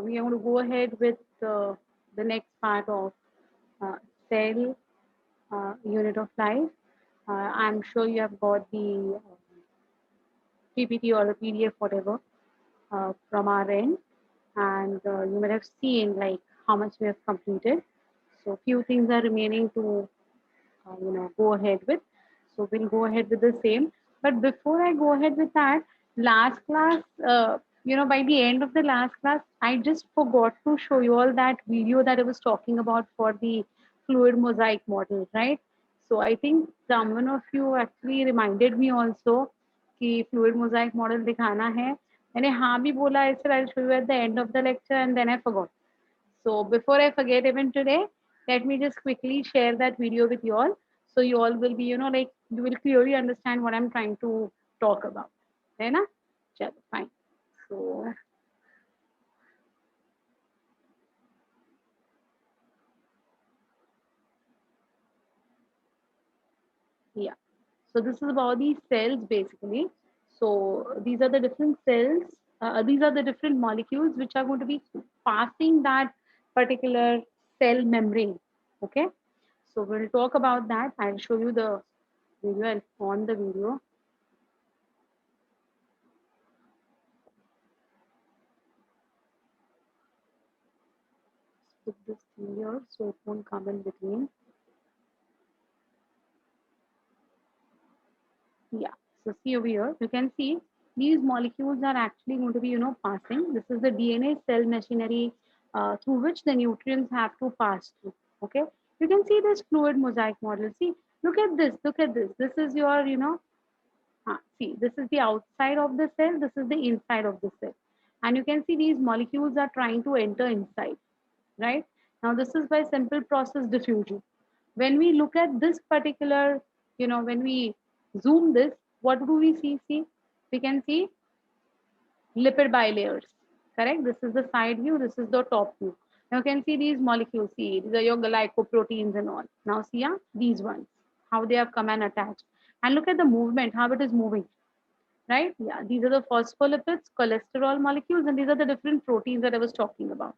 we are going to go ahead with the next part of cell unit of life. I'm sure you have got the PPT or the PDF, whatever, from our end, and you might have seen like how much we have completed. So few things are remaining to go ahead with. So we'll go ahead with the same. But before I go ahead with that, last class, by the end of the last class, I just forgot to show you all that video that I was talking about for the fluid mosaic model, right? So I think someone of you actually reminded me also कि fluid mosaic model दिखाना है. मैंने हाँ भी बोला I said I'll show you at the end of the lecture and then I forgot. So before I forget even today, let me just quickly share that video with you all. So you all will be, like you will clearly understand what I'm trying to talk about. है ना? चलो, fine. So yeah. So this is about these cells basically. So these are the different cells. These are the different molecules which are going to be passing that particular cell membrane. Okay. So we'll talk about that. I'll show you the video. I'll on the video. Put this here so it won't come in between. Yeah. So see over here, you can see these molecules are actually going to be, passing. This is the DNA cell machinery through which the nutrients have to pass through. Okay. You can see this fluid mosaic model. See, look at this. Look at this. This is your, see, this is the outside of the cell. This is the inside of the cell. And you can see these molecules are trying to enter inside, right? Now, this is by simple process diffusion. When we look at this particular, when we zoom this, what do we see? See, we can see lipid bilayers, correct? This is the side view, this is the top view. Now you can see these molecules, see, these are your glycoproteins and all. Now see, these ones, how they have come and attached. And look at the movement, how it is moving, right? Yeah, these are the phospholipids, cholesterol molecules, and these are the different proteins that I was talking about.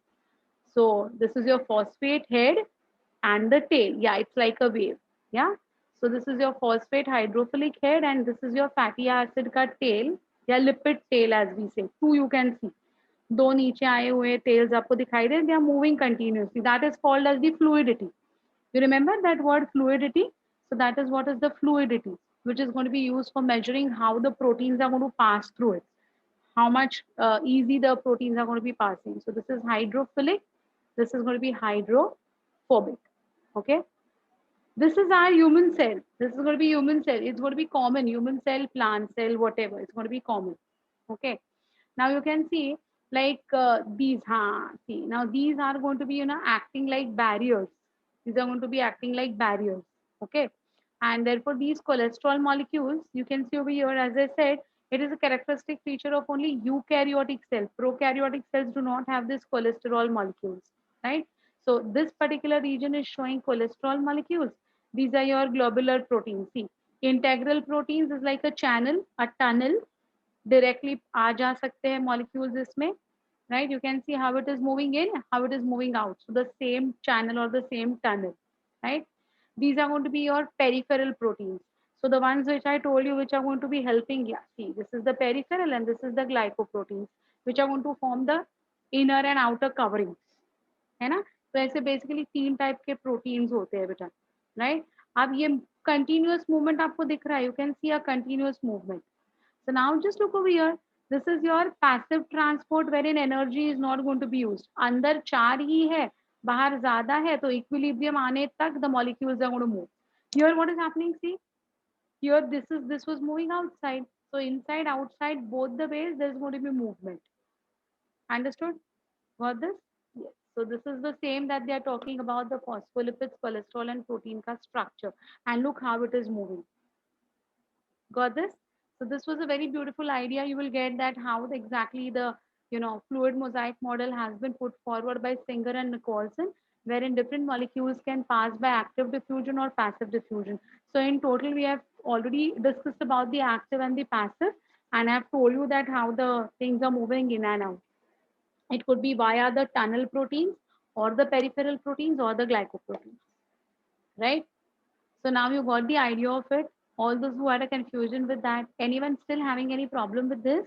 So this is your phosphate head and the tail. Yeah, it's like a wave. Yeah. So this is your phosphate hydrophilic head and this is your fatty acid का tail या lipid tail as we say. Two you can see. दो नीचे आए हुए tails आपको दिखाई दे. They are moving continuously. That is called as the fluidity. You remember that word fluidity? So that is what is the fluidity, which is going to be used for measuring how the proteins are going to pass through it, how much easy the proteins are going to be passing. So this is hydrophilic. This is going to be hydrophobic. Okay. This is our human cell. This is going to be human cell. It's going to be common. Human cell, plant cell, whatever. It's going to be common. Okay. Now you can see like these. See, now these are going to be, acting like barriers. These are going to be acting like barriers. Okay. And therefore these cholesterol molecules, you can see over here, as I said, it is a characteristic feature of only eukaryotic cells. Prokaryotic cells do not have this cholesterol molecules, right? So this particular region is showing cholesterol molecules. These are your globular proteins. See, integral proteins is like a channel, a tunnel. Directly आ जा सकते हैं molecules इसमें, right? You can see how it is moving in, how it is moving out. So the same channel or the same tunnel, right? These are going to be your peripheral proteins. So the ones which I told you, which are going to be helping, yeah, see, this is the peripheral and this is the glycoproteins, which are going to form the inner and outer coverings, है ना? तो ऐसे basically तीन type के proteins होते हैं बेटा, right? अब ये कंटिन्यूअस मूवमेंट आपको दिख रहा है, you can C a continuous movement. So now just look over here. This is your passive transport wherein energy is not going to be used. अंदर चार ही है, बाहर ज्यादा है, तो equilibrium आने तक the molecules are going to move. Here what is happening? See, here this was moving outside. So inside, outside, both the ways there is going to be movement. Understood? Got this? Yes. So this is the same that they are talking about the phospholipids, cholesterol, and protein ka structure. And look how it is moving. Got this? So this was a very beautiful idea. You will get that how exactly the fluid mosaic model has been put forward by Singer and Nicholson, wherein different molecules can pass by active diffusion or passive diffusion. So in total, we have already discussed about the active and the passive, and I have told you that how the things are moving in and out. It could be via the tunnel proteins or the peripheral proteins or the glycoproteins, right? So now you got the idea of it. All those who had a confusion with that, anyone still having any problem with this?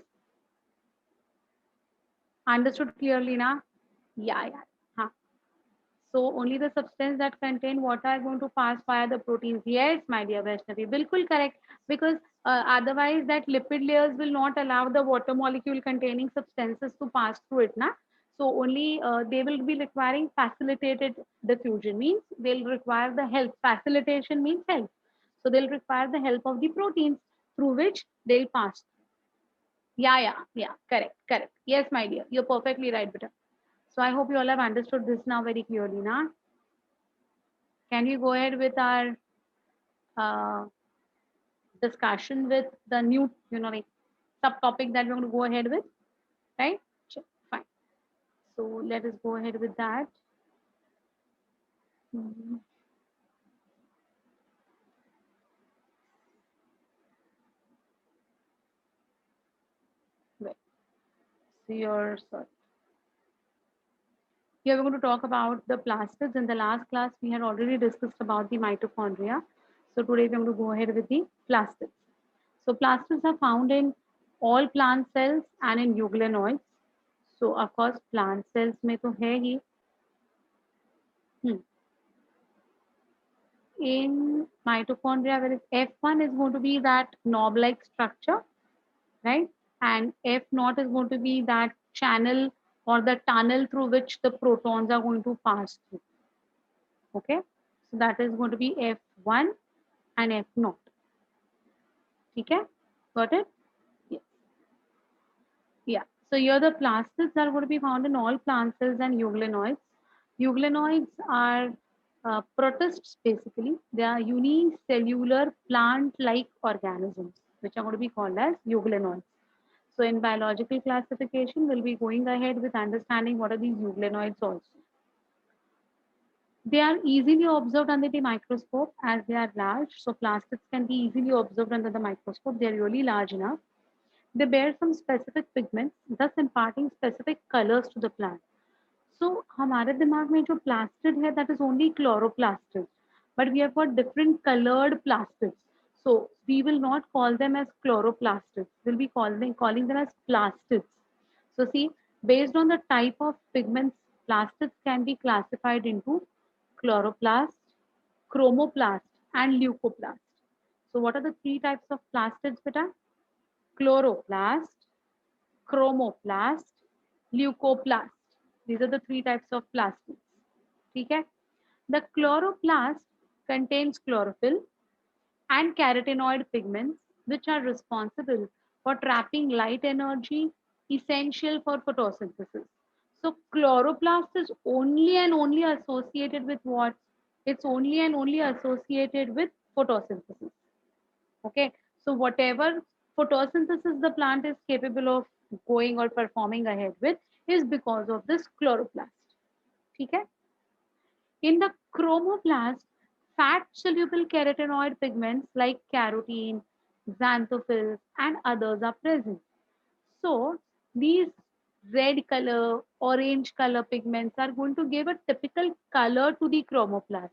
Understood clearly now? Yeah, yeah. Huh. So only the substance that contain water are going to pass via the proteins. Yes, my dear Vaishnavi, bilkul correct. Because otherwise that lipid layers will not allow the water molecule containing substances to pass through it. Na? So only they will be requiring facilitated diffusion, means they'll require the help. Facilitation means help. So they'll require the help of the proteins through which they'll pass. Yeah, yeah, yeah. Correct, correct. Yes, my dear. You're perfectly right, beta. So I hope you all have understood this now very clearly, na? Can we go ahead with our uh, discussion with the new, like subtopic that we're going to go ahead with, right? Sure, fine. So let us go ahead with that. Mhm. Right. So you're sorry. Here we're going to talk about the plastids. In the last class, we had already discussed about the mitochondria. So today we're going to go ahead with the plastids. So plastids are found in all plant cells and in euglenoids. So of course, plant cells में तो है ही. Hmm. In mitochondria, where F1 is going to be that knob-like structure, right? And F naught is going to be that channel or the tunnel through which the protons are going to pass through. Okay, so that is going to be F1 and F naught. Okay, got it? Yeah. Yeah. So here the plastids are going to be found in all plant cells and euglenoids. Euglenoids are protists basically. They are unicellular plant-like organisms, which are going to be called as euglenoids. So in biological classification, we'll be going ahead with understanding what are these euglenoids also. They are easily observed under the microscope as they are large. So plastids can be easily observed under the microscope. They are really large enough. They bear some specific pigments, thus imparting specific colors to the plant. So हमारे दिमाग में जो plastid है, that is only chloroplastid, but we have got different colored plastids. So we will not call them as chloroplastids. We'll be calling them as plastids. So see, based on the type of pigments, plastids can be classified into chloroplast, chromoplast, and leucoplast. So what are the three types of plastids, beta? Chloroplast, chromoplast, leucoplast. These are the three types of plastids. Okay? The chloroplast contains chlorophyll and carotenoid pigments, which are responsible for trapping light energy essential for photosynthesis. So, chloroplast is only and only associated with what? It's only and only associated with photosynthesis. Okay, so whatever photosynthesis the plant is capable of going or performing ahead with is because of this chloroplast. Okay, in the chromoplast, fat soluble carotenoid pigments like carotene, xanthophyll, and others are present. So, these red color, orange color pigments are going to give a typical color to the chromoplast.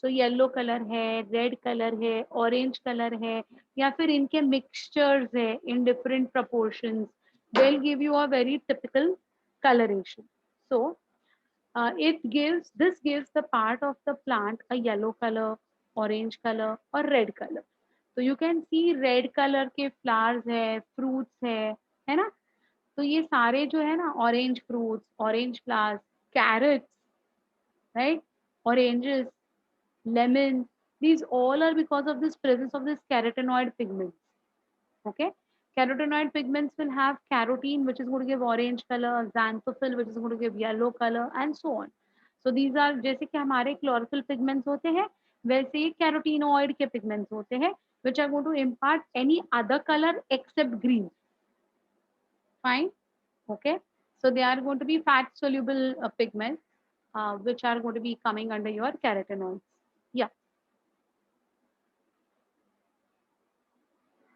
So yellow colour है, red colour है, orange colour है, या फिर इनके mixtures है in different proportions, they'll give you a very typical coloration. So it gives this gives the part of the plant a yellow color, orange color or red color. तो you can see red colour के flowers है, fruits है ना? तो ये सारे जो है ना, orange fruits, orange flowers, carrots, right, oranges, lemon, these all are because of this presence of this carotenoid pigments. Okay, carotenoid pigments will have carotene, which is going to give orange color, xanthophyll, which is going to give yellow color, and so on. So these are, जैसे कि हमारे chlorophyll pigments होते हैं, वैसे ही carotenoid के pigments होते हैं, which are going to impart any other color except green. Fine. Okay, so they are going to be fat soluble pigments, which are going to be coming under your carotenoids. Yeah.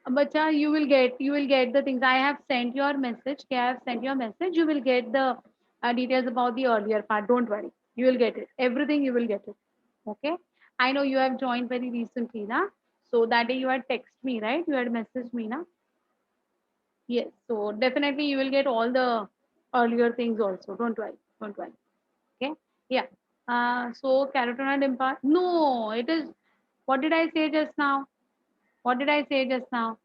Bacha, you will get the things. I have sent your message. Okay, I have sent your message. You will get the details about the earlier part. Don't worry. You will get it. Everything you will get it. Okay. I know you have joined very recently, na. So that day you had text me, right? You had messaged me, na. Yes. So definitely you will get all the earlier things also. Don't worry. Don't worry. Okay. Yeah. So carotenoid impart. No, it is. What did I say just now? What did I say just now?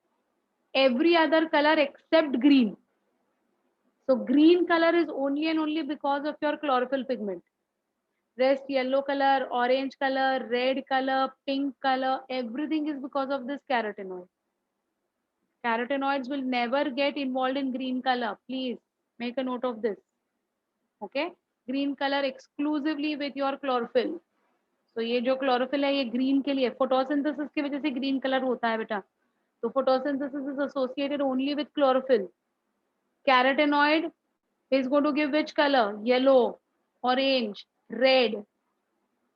Every other color except green. So green color is only and only because of your chlorophyll pigment. Rest yellow color, orange color, red color, pink color, everything is because of this carotenoid. Carotenoids will never get involved in green color. Please make a note of this. Okay? Green color exclusively with your chlorophyll. So ये जो chlorophyll है ये green के लिए photosynthesis की वजह से green color होता है बेटा. So photosynthesis is associated only with chlorophyll. Carotenoid is going to give which color? Yellow, orange, red.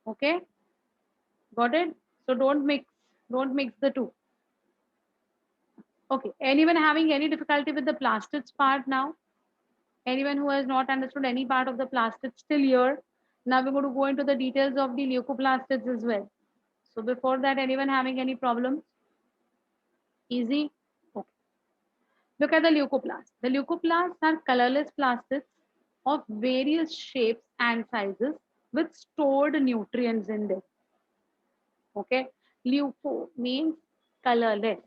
Okay, got it? So don't mix the two. Okay, anyone having any difficulty with the plastids part now? Anyone who has not understood any part of the plastids still here? Now we're going to go into the details of the leucoplastids as well. So before that, anyone having any problems? Easy? Okay. Look at the leucoplasts. The leucoplasts are colorless plastids of various shapes and sizes with stored nutrients in them. Okay. Leuco means colorless.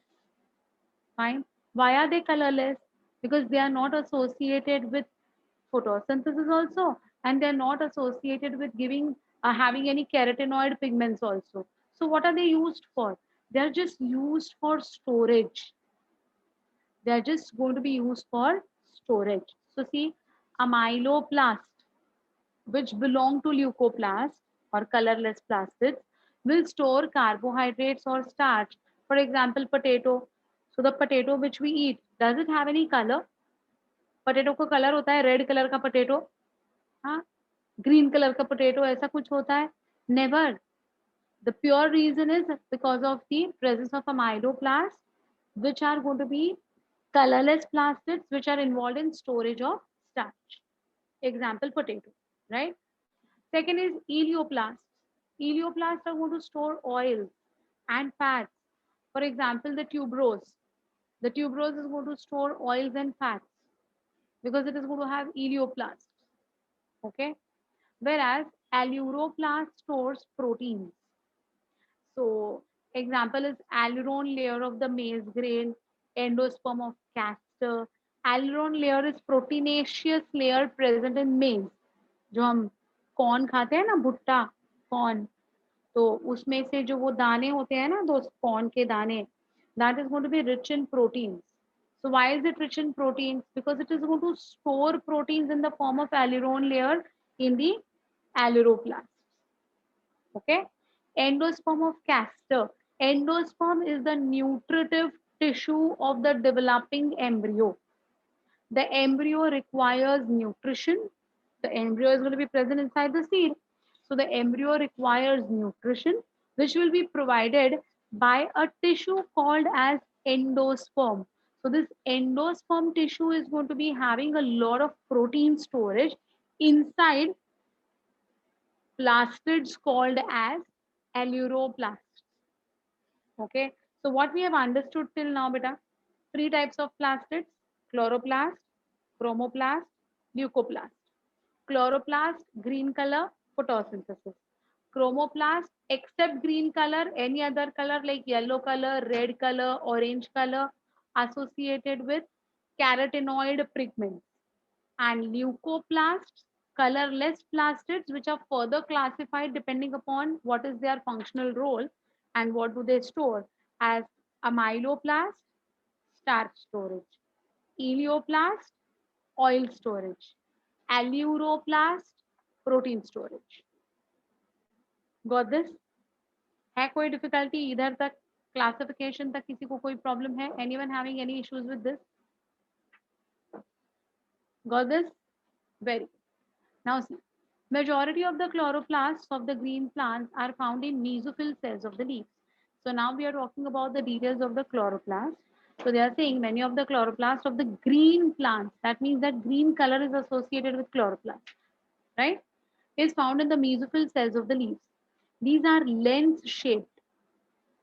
Fine. Why are they colorless? Because they are not associated with photosynthesis also, and they are not associated with giving having any carotenoid pigments also. So what are they used for? They are just used for storage. They are just going to be used for storage. So see, amyloplast, which belong to leucoplast or colorless plastids, will store carbohydrates or starch. For example, potato. So the potato which we eat, does it have any color? Potato को colour होता है red colour का potato हाँ green colour का potato ऐसा कुछ होता है never the pure reason is because of the presence of amyloplasts which are going to be colorless plastids which are involved in storage of starch. Example potato, right? Second is elioplasts. Elioplasts are going to store oils and fats. For example, the tuberose. The tuberose is going to store oils and fats because it is going to have elioplasts. Okay. Whereas aleuroplast stores proteins. So example is aileron layer of the maize grain, endosperm of castor. Aileron layer is proteinaceous layer present in maize. जो हम corn खाते हैं ना भुट्टा corn तो उसमें से जो वो दाने होते हैं ना दो कॉर्न के दाने that is going to be rich in proteins. So why is it rich in proteins? Because it is going to store proteins in the form of aileron layer in the aleuroplast. Okay. Endosperm of castor. Endosperm is the nutritive tissue of the developing embryo. The embryo requires nutrition. The embryo is going to be present inside the seed. So the embryo requires nutrition, which will be provided by a tissue called as endosperm. So this endosperm tissue is going to be having a lot of protein storage inside plastids called as aleuroplasts. Okay. So what we have understood till now, beta, three types of plastids: chloroplast, chromoplast, leucoplast. Chloroplast, green color, photosynthesis. Chromoplast, except green color, any other color like yellow color, red color, orange color, associated with carotenoid pigments. And leucoplasts, colorless plastids, which are further classified depending upon what is their functional role and what do they store as amyloplast, starch storage, elioplast, oil storage, aleuroplast, protein storage. Got this? है कोई difficulty इधर तक classification तक किसी को कोई problem है anyone having any issues with this got this very now see majority of the chloroplasts of the green plants are found in mesophyll cells of the leaves. So now we are talking about the details of the chloroplast. So they are saying many of the chloroplasts of the green plants, that means that green color is associated with chloroplast, right? Is found in the mesophyll cells of the leaves. These are lens shaped.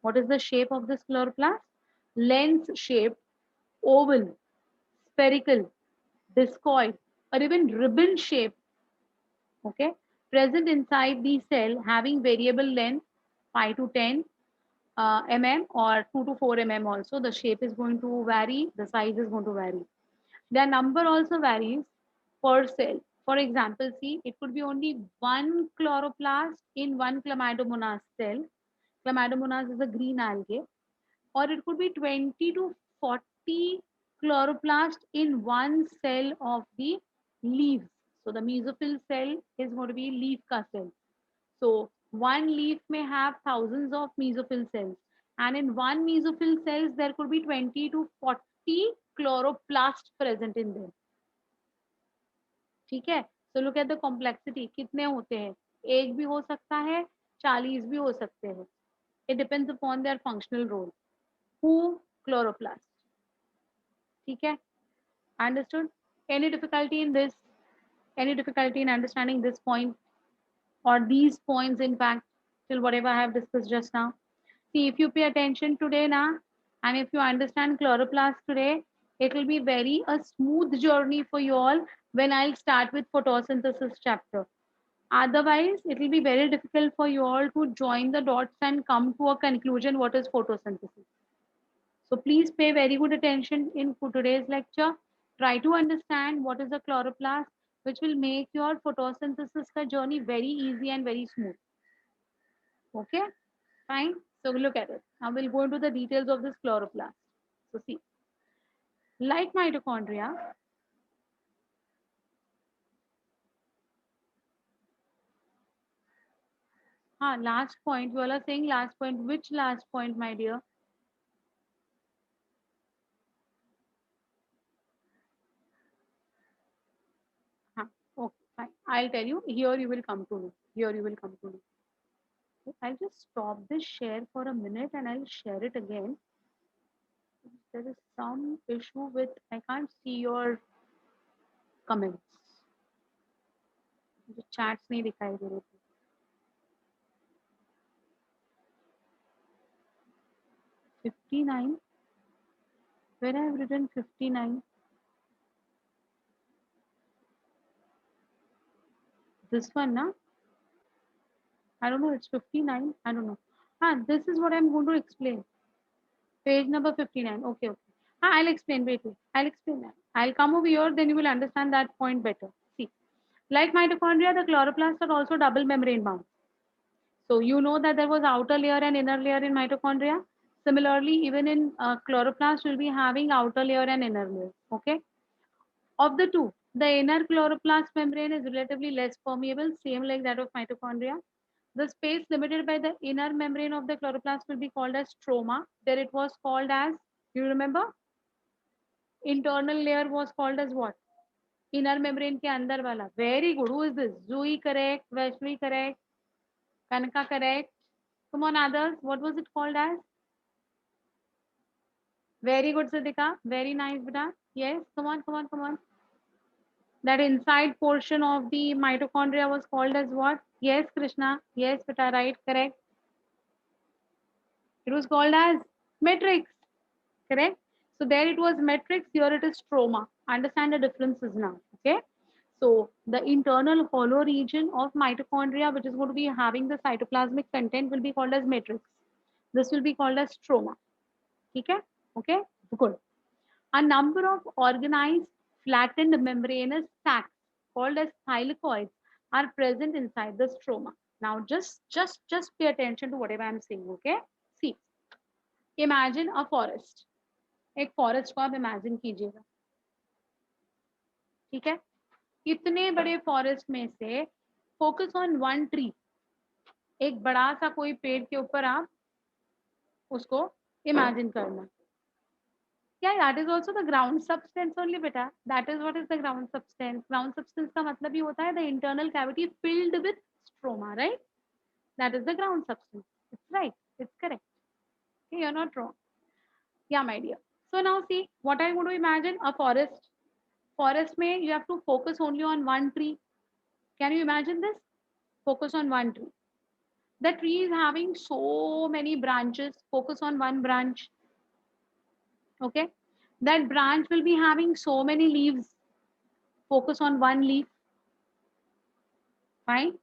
What is the shape of this chloroplast? Lens shaped, oval, spherical, discoid, or even ribbon shaped, okay, present inside the cell having variable length 5 to 10 mm or 2 to 4 mm also. The shape is going to vary, the size is going to vary. Their number also varies per cell. For example, see, it could be only one chloroplast in one Chlamydomonas cell. Chlamydomonas is a green algae, or it could be 20 to 40 chloroplast in one cell of the leaves. So the mesophyll cell is going to be leaf ka cell. So one leaf may have thousands of mesophyll cells, and in one mesophyll cells there could be 20 to 40 chloroplast present in them. ठीक है? So look at the complexity. कितने होते हैं? एक भी हो सकता है, 40 भी हो सकते हैं. It depends upon their functional role. Who? Chloroplast. ठीक है? Understood? Any difficulty in this? Any difficulty in understanding this point or these points, in fact, till whatever I have discussed just now? See, if you pay attention today now, and if you understand chloroplast today, it will be very a smooth journey for you all when I'll start with photosynthesis chapter. Otherwise, it will be very difficult for you all to join the dots and come to a conclusion what is photosynthesis. So please pay very good attention in today's lecture. Try to understand what is a chloroplast, which will make your photosynthesis ka journey very easy and very smooth. Okay, fine. So look at it. Now we'll go into the details of this chloroplast. So see, like mitochondria, last point. You all are saying last point. Which last point, my dear? Okay, fine. I'll tell you. Here you will come to know. Here you will come to know. I'll just stop this share for a minute and I'll share it again. There is some issue with I can't see your comments. The chats नहीं दिखाई दे रहे थे. 59. Where I have written 59. This one, na? I don't know. It's 59. I don't know. This is what I'm going to explain. Page number 59. Okay, okay. I'll explain. Wait, wait. I'll explain that. I'll come over here, then you will understand that point better. See, like mitochondria, the chloroplasts are also double membrane bound. So you know that there was outer layer and inner layer in mitochondria. Similarly, even in chloroplast, we'll be having outer layer and inner layer. Okay. Of the two, the inner chloroplast membrane is relatively less permeable, same like that of mitochondria. The space limited by the inner membrane of the chloroplast will be called as stroma. There it was called as, you remember? Internal layer was called as what? Inner membrane के अंदर वाला. Very good. Who is this? Zui correct. Vaishnavi correct. Kanaka correct. Come on, others. What was it called as? Very good, Siddhika. Very nice, beta. Yes. Come on, come on, come on. That inside portion of the mitochondria was called as what? Yes, Krishna. Yes, beta. Right. Correct. It was called as matrix. Correct. So there it was matrix. Here it is stroma. Understand the differences now. Okay. So the internal hollow region of mitochondria, which is going to be having the cytoplasmic content, will be called as matrix. This will be called as stroma. Okay. Okay. Good. A number of organized flattened membranous sacs called as thylakoids are present inside the stroma. Now just pay attention to whatever I'm saying. Okay. See, imagine a forest. एक forest को आप imagine कीजिएगा. ठीक है. इतने बड़े forest में से फोकस ऑन वन ट्री. एक बड़ा सा कोई पेड़ के ऊपर आप उसको इमेजिन करना. Yeah, that is also the ground substance only, beta. That is what is the ground substance. Ground substance का मतलब ये होता है the internal cavity filled with stroma, right? That is the ground substance. It's right. It's correct. Okay, you're not wrong. Yeah, my dear. So now see, what I want to imagine a forest. Forest may you have to focus only on one tree. Can you imagine this? Focus on one tree. The tree is having so many branches. Focus on one branch. Okay. That branch will be having so many leaves. Focus on one leaf. Fine.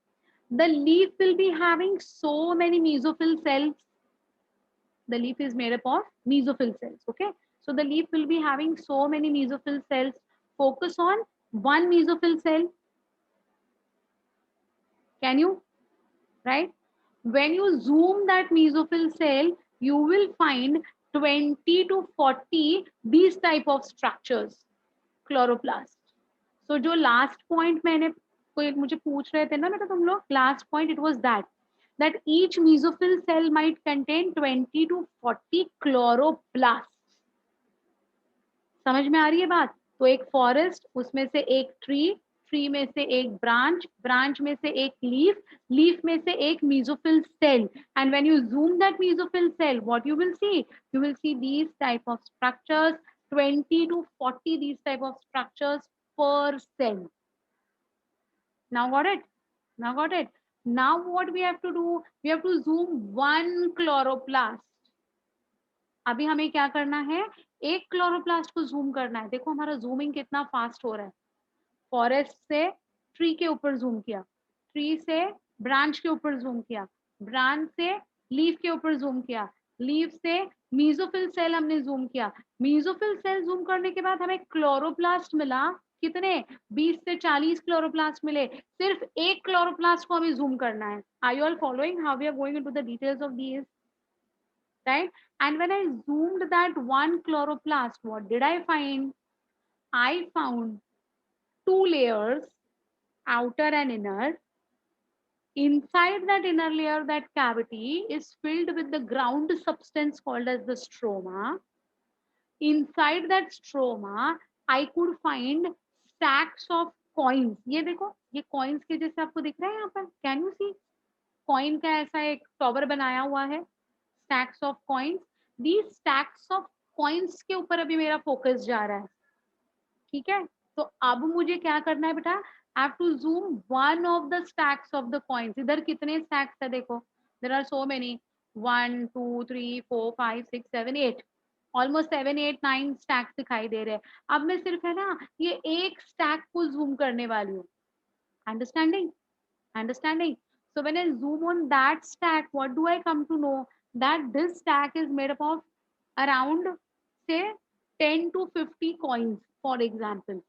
The leaf will be having so many mesophyll cells. The leaf is made up of mesophyll cells. Okay. So the leaf will be having so many mesophyll cells. Focus on one mesophyll cell. Can you? Right? When you zoom that mesophyll cell, you will find 20 to 40 these type of structures, chloroplast. So जो last point मैंने कोई मुझे पूछ रहे थे ना बेटा तुम लोग, last point it was that each mesophyll cell might contain 20 to 40 chloroplasts. समझ में आ रही है बात? तो एक फॉरेस्ट, उसमें से एक ट्री, ट्री में से एक ब्रांच, ब्रांच में से एक लीफ, लीफ में से एक mesophil cell. And when you zoom that mesophil cell, what you will see? You will see these type of structures, 20 to 40 these type of structures per cell. Now got it? Now got it? Now what we have to do? We have to zoom one chloroplast. अभी हमें क्या करना है? एक chloroplast को zoom करना है. देखो हमारा जूमिंग कितना फास्ट हो रहा है. फॉरेस्ट से ट्री के ऊपर जूम किया, ट्री से ब्रांच के ऊपर जूम किया, ब्रांच से लीफ के ऊपर जूम किया, लीफ से मीजोफिल सेल हमने जूम किया, मीजोफिल सेल जूम करने के बाद हमें क्लोरोप्लास्ट मिला. कितने? 20 से 40 क्लोरोप्लास्ट मिले. सिर्फ एक क्लोरोप्लास्ट को हमें जूम करना है. Are you all following how we are going into the details of these? Right? And when I zoomed that one chloroplast, what did I find? I found two layers, outer and inner. Inside that inner layer, that cavity is filled with the ground substance called as the stroma. Inside that stroma, I could find stacks of coins. ये देखो, ये coins के जैसे आपको दिख रहा है यहाँ पर. Can you see? Coin का ऐसा एक टॉवर बनाया हुआ है. Stacks of coins. These stacks of coins के ऊपर अभी मेरा फोकस जा रहा है. ठीक है. तो अब मुझे क्या करना है बेटा? I have to zoom one of the stacks of the coins. इधर कितने stacks है देखो. There are so many. 1, 2, 3, 4, 5, 6, 7, 8. Almost 7, 8, 9 stacks दिखाई दे रहे हैं. अब मैं सिर्फ है ना ये एक stack को zoom करने वाली हूँ. Understanding? Understanding? So when I zoom on that stack, what do I come to know? That this stack is made up of around say 10 to 50 coins, for example.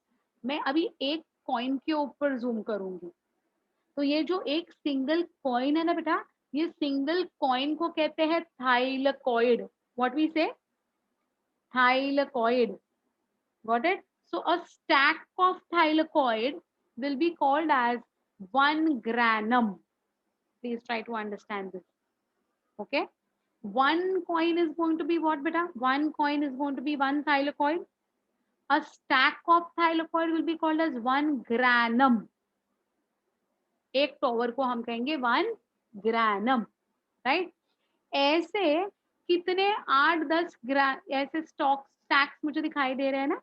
मैं अभी एक कॉइन के ऊपर zoom करूंगी. तो ये जो एक सिंगल कॉइन है ना बेटा, ये सिंगल कॉइन को कहते हैं थाइलकॉइड. व्हाट वी से? थाइलकॉइड. Got it? So a stack of thylakoid will be called as one granum. Please try to understand this. Okay? One coin is going to be what, beta? One coin is going to be one thylakoid. A stack of thylakoid will be called as one granum. एक tower को हम कहेंगे one granum. Right? ऐसे कितने 8-10 ऐसे stacks मुझे दिखाई दे रहे हैं ना.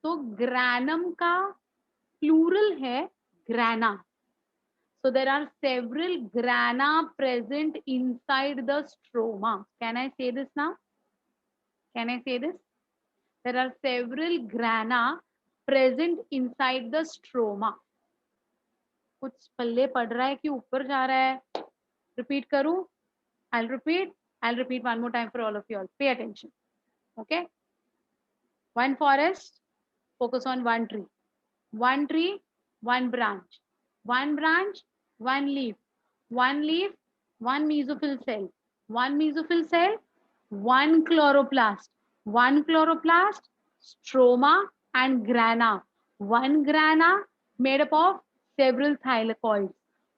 तो ग्रैनम का प्लूरल है grana. So there are several grana present inside the stroma. Can I say this now? Can I say this? There are several grana present inside the stroma. कुछ पल्ले पड़ रहा है कि ऊपर जा रहा है? Repeat करूं? I'll repeat. I'll repeat one more time for all of you all. Pay attention. Okay? One forest, focus on one tree. One tree, one branch. One branch, one leaf. One leaf, one mesophyll cell. One mesophyll cell, one chloroplast. One chloroplast, stroma and grana. One grana made up of several thylakoids.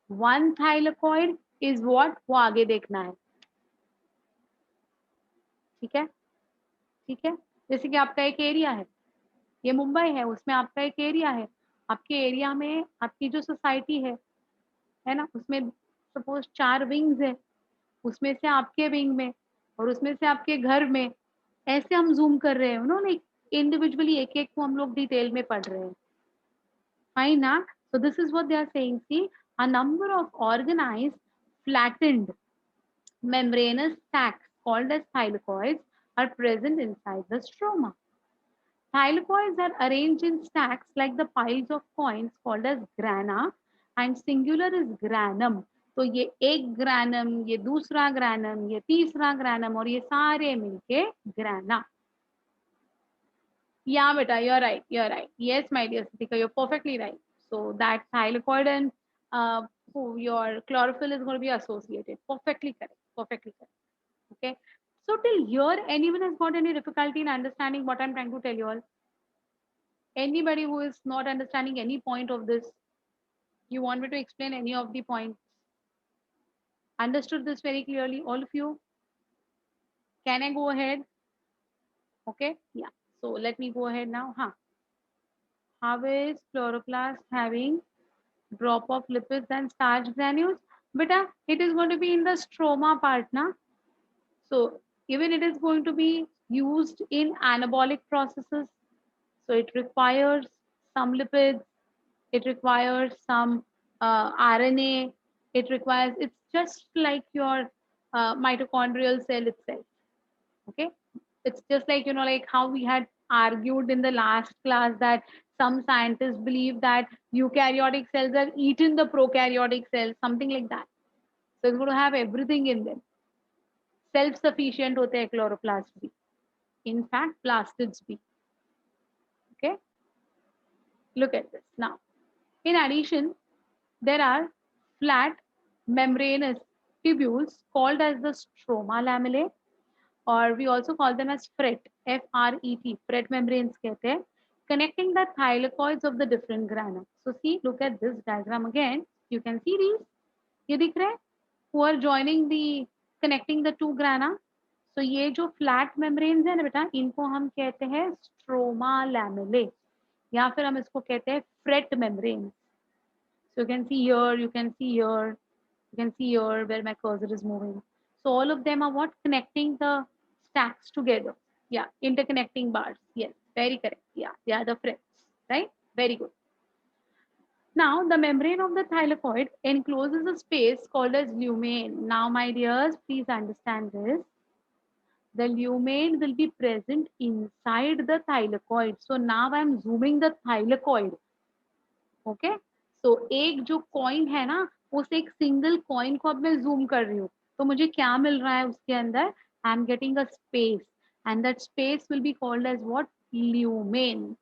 One thylakoid is what? वो आगे देखना है. ठीक है? ठीक है? जैसे कि आपका एक एरिया है, ये मुंबई है, उसमें आपका एक एरिया है. आपके एरिया में आपकी जो सोसाइटी है ना, उसमें सपोज 4 विंग्स है, उसमें से आपके विंग में और उसमें से आपके घर में ऐसे हम जूम कर रहे हैं, नो, लाइक इंडिविजुअली एक एक को हम लोग डिटेल में पढ़ रहे हैं. Fine, na? So this is what they are saying. See, a number of organized, flattened, membranous sacs called as thylakoids are present inside the stroma. Thylakoids are arranged in stacks like the piles of coins called as grana, and singular is granum. तो ये एक granum, ये दूसरा granum, ये तीसरा granum और ये सारे मिलके grana. Yeah, beta, you're right. You're right. Yes, my dear Sitika, you're perfectly right. So that thylakoid and your chlorophyll is going to be associated. Perfectly correct. Perfectly correct. Okay. So till here, anyone has got any difficulty in understanding what I'm trying to tell you all? Anybody who is not understanding any point of this, you want me to explain any of the points? Understood this very clearly, all of you? Can I go ahead? Okay. Yeah. So let me go ahead now. Huh. How is chloroplast having drop of lipids and starch granules? Beta, it is going to be in the stroma part, na? So even it is going to be used in anabolic processes. So it requires some lipids, it requires some RNA, it requires, it's just like your mitochondrial cell itself. Okay, it's just like, like how we had argued in the last class that some scientists believe that eukaryotic cells have eaten the prokaryotic cells, something like that. So it's going to have everything in them. Self sufficient होते हैं chloroplast भी. In fact, plastids भी. Okay, look at this now. In addition, there are flat membranous tubules called as the stroma lamellae, or we also call them as fret, F-R-E-T, fret membranes कहते हैं, connecting the thylakoids of the different grana. So see, look at this diagram again. You can see these. ये दिख रहे हैं? Who are joining the, connecting the two grana. So ये जो flat membranes है ना बेटा, इनको हम कहते हैं stroma lamellae, या फिर हम इसको कहते हैं fret membranes. So you can see here, you can see here, you can see here where my cursor is moving. So all of them are what? Connecting the stacks together. Yeah, interconnecting bars. Yes, very correct. Yeah, they are the frets, right? Very good. Now, the membrane of the thylakoid encloses a space called as lumen. Now, my dears, please understand this. The lumen will be present inside the thylakoid. So now I am zooming the thylakoid. Okay, so एक जो coin है ना, उस एक single coin को अब मैं zoom कर रही हूँ, तो मुझे क्या मिल रहा है उसके अंदर? I am getting a space, and that space will be called as what? Lumen.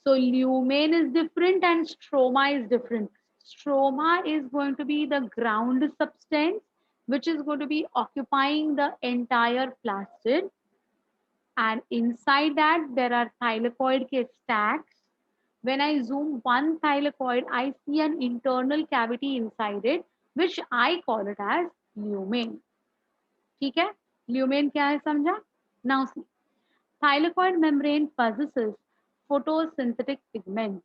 So lumen is different and stroma is different. Stroma is going to be the ground substance which is going to be occupying the entire plastid, and inside that there are thylakoid के stacks. When I zoom one thylakoid, I see an internal cavity inside it, which I call it as lumen. ठीक है? Lumen क्या है समझा? Now see, thylakoid membrane possesses photosynthetic pigments.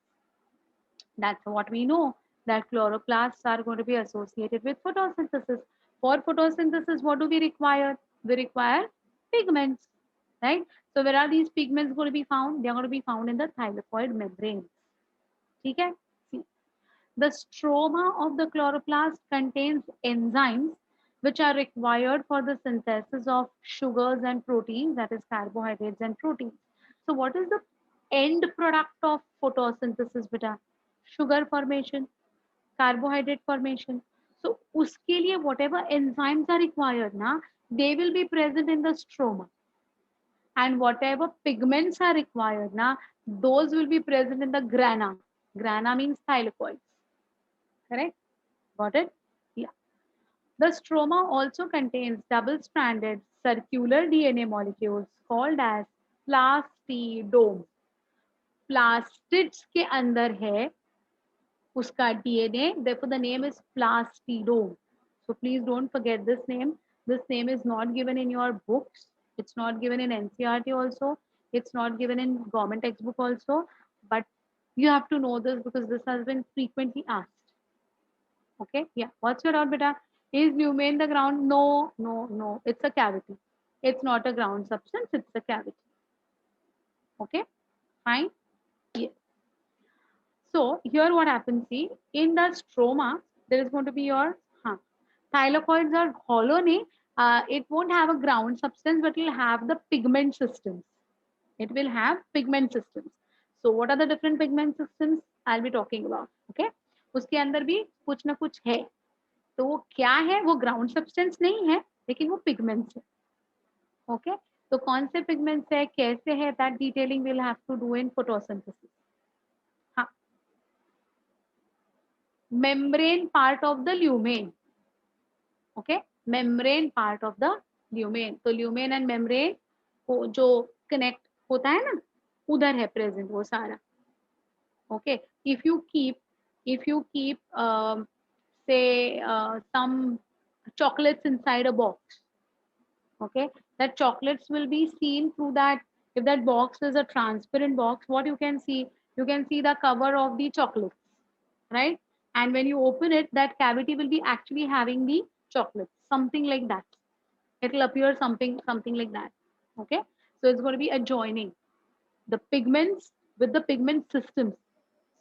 That's what we know, that chloroplasts are going to be associated with photosynthesis. For photosynthesis, what do we require? We require pigments, right? So where are these pigments going to be found? They are going to be found in the thylakoid membrane. Okay? See, the stroma of the chloroplast contains enzymes which are required for the synthesis of sugars and proteins, that is carbohydrates and proteins. So what is the end product of photosynthesis beta? Sugar formation, carbohydrate formation. So uske liye whatever enzymes are required na, they will be present in the stroma, and whatever pigments are required na, those will be present in the grana. Grana means thylakoids. Correct? Got it? Yeah. The stroma also contains double-stranded circular DNA molecules called as plastidome. Plastids के अंदर है उसका DNA. Therefore, the name is plastidome. So please don't forget this name. This name is not given in your books. It's not given in NCRT also. It's not given in government textbook also. But you have to know this because this has been frequently asked. Okay, yeah. What's your doubt, beta? Is lumen the ground? No, no, no. It's a cavity. It's not a ground substance, it's a cavity. Okay, fine. Yes. So here what happens, see, in the stroma, there is going to be your thylakoids are hollow. It won't have a ground substance, but it will have the pigment systems. It will have pigment systems. So what are the different pigment systems I'll be talking about? Okay, उसके अंदर भी कुछ ना कुछ है. तो वो क्या है? वो ग्राउंड सब्सटेंस नहीं है, लेकिन वो पिगमेंट्स है. ओके, तो कौन से पिगमेंट्स है, कैसे है, that detailing will have to do in photosynthesis. हाँ, membrane part of the lumen. Okay, membrane part of the lumen. तो ल्यूमेन एंड मेम्ब्रेन को जो कनेक्ट होता है ना, उधर है प्रेजेंट वो सारा. Okay, if you keep say some chocolates inside a box, okay, that chocolates will be seen through that. If that box is a transparent box, what you can see, you can see the cover of the chocolates, right? And when you open it, that cavity will be actually having the chocolates, something like that. It will appear something like that. Okay, so it's going to be adjoining the pigments with the pigment systems.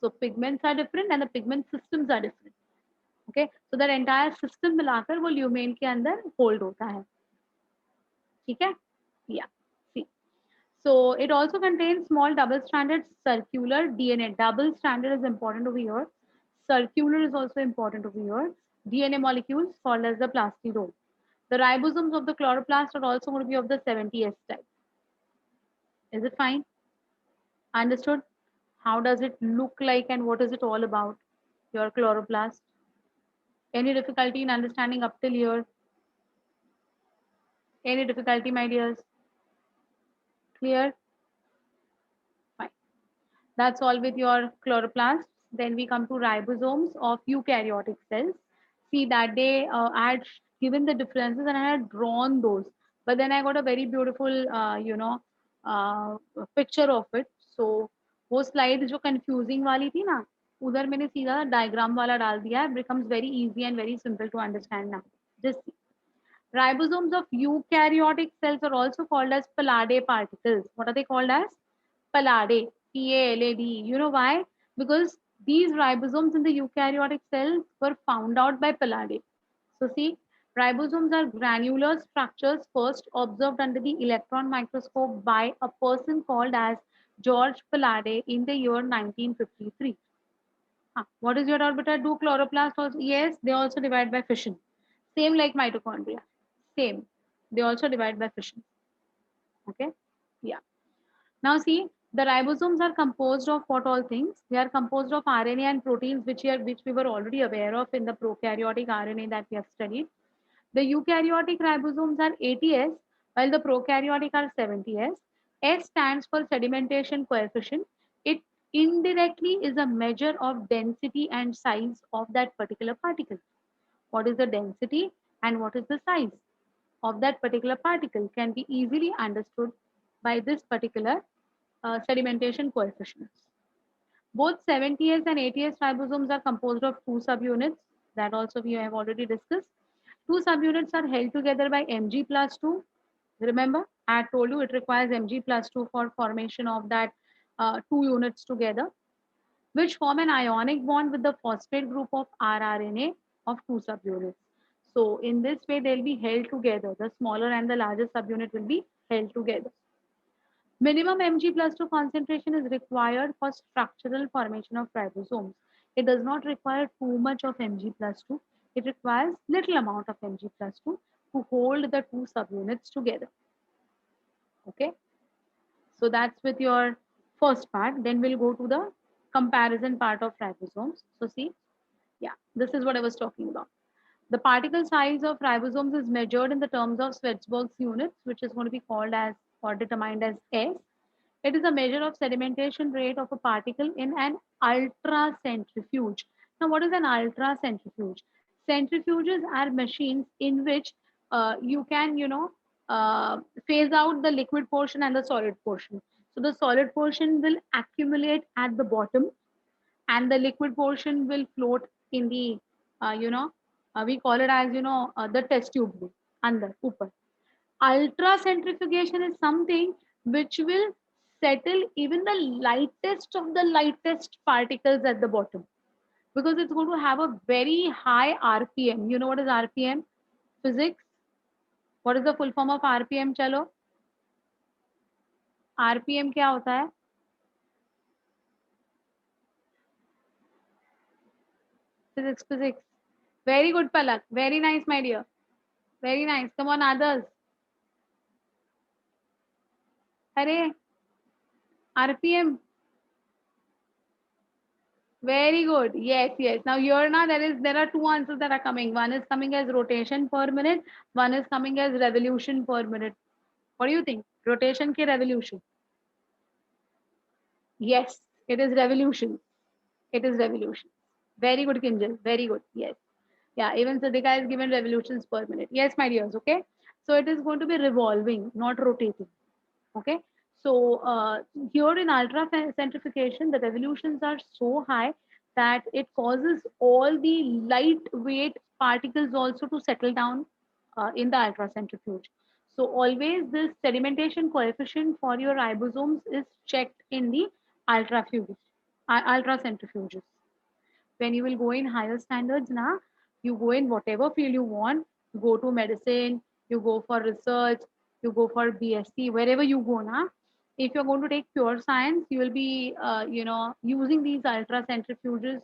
So pigments are different and the pigment systems are different. Okay, so that entire system मिलाकर वो lumen के अंदर hold होता है. ठीक है, yeah, see. So it also contains small double-stranded circular DNA. Double stranded is important over here. Circular is also important over here. DNA molecules called as the plastidome. The ribosomes of the chloroplast are also going to be of the 70S type. Is it fine? Understood? How does it look like and what is it all about? Your chloroplast. Any difficulty in understanding up till here? Any difficulty, my dears? Clear? Fine. That's all with your chloroplasts. Then we come to ribosomes of eukaryotic cells. See that day I had given the differences and I had drawn those. But then I got a very beautiful, uh, picture of it. So वो slide जो confusing वाली थी ना, उधर मैंने सीधा diagram वाला डाल दिया है. Becomes very easy and very simple to understand now. Just see. Ribosomes of eukaryotic cells are also called as Pallade particles. What are they called as? Pallade. Pallad. You know why? Because these ribosomes in the eukaryotic cells were found out by Pallade. So see, ribosomes are granular structures first observed under the electron microscope by a person called as George Pallade in the year 1953. What is your orbital? Do chloroplast also? Yes, they also divide by fission. Same like mitochondria. Same. They also divide by fission. Okay. Yeah. Now see, the ribosomes are composed of what all things? They are composed of RNA and proteins, which we were already aware of in the prokaryotic RNA that we have studied. The eukaryotic ribosomes are 80S, while the prokaryotic are 70S. S stands for sedimentation coefficient. It indirectly is a measure of density and size of that particular particle. What is the density and what is the size of that particular particle can be easily understood by this particular sedimentation coefficients. Both 70S and 80S ribosomes are composed of two subunits that also we have already discussed. Two subunits are held together by Mg plus 2. Remember, I told you it requires Mg plus 2 for formation of that two units together, which form an ionic bond with the phosphate group of rRNA of two subunits. So in this way, they'll be held together. The smaller and the larger subunit will be held together. Minimum Mg plus 2 concentration is required for structural formation of ribosomes. It does not require too much of Mg plus 2. It requires little amount of Mg plus 2 to hold the two subunits together. Okay. So that's with your first part. Then we'll go to the comparison part of ribosomes. So see, yeah, this is what I was talking about. The particle size of ribosomes is measured in the terms of Schwarzschild's units, which is going to be called as or determined as S. It is a measure of sedimentation rate of a particle in an ultracentrifuge. Now, what is an ultracentrifuge? Centrifuges are machines in which you can, phase out the liquid portion and the solid portion. So the solid portion will accumulate at the bottom, and the liquid portion will float in the, we call it as, the test tube under, upper. Ultra centrifugation is something which will settle even the lightest of the lightest particles at the bottom, because it's going to have a very high RPM. You know what is RPM? Physics. What is the full form of RPM? चलो, RPM क्या होता है? Physics, physics. Very good, Palak. Very nice, my dear. Very nice. Come on, others. अरे, RPM. Very good. Yes, yes. Now here now there are two answers that are coming. One is coming as rotation per minute. One is coming as revolution per minute. What do you think? Rotation ke revolution? Yes, it is revolution. It is revolution. Very good, Kinjal. Very good. Yes. Yeah, even Sadhika is given revolutions per minute. Yes, my dears. Okay. So it is going to be revolving, not rotating. Okay. So here in ultra centrifugation, the revolutions are so high that it causes all the lightweight particles also to settle down in the ultra centrifuge. So always this sedimentation coefficient for your ribosomes is checked in the ultrafuge, ultra centrifuges. When you will go in higher standards now, you go in whatever field you want, you go to medicine, you go for research, you go for BSc, wherever you go now. If you're going to take pure science, you will be using these ultra centrifuges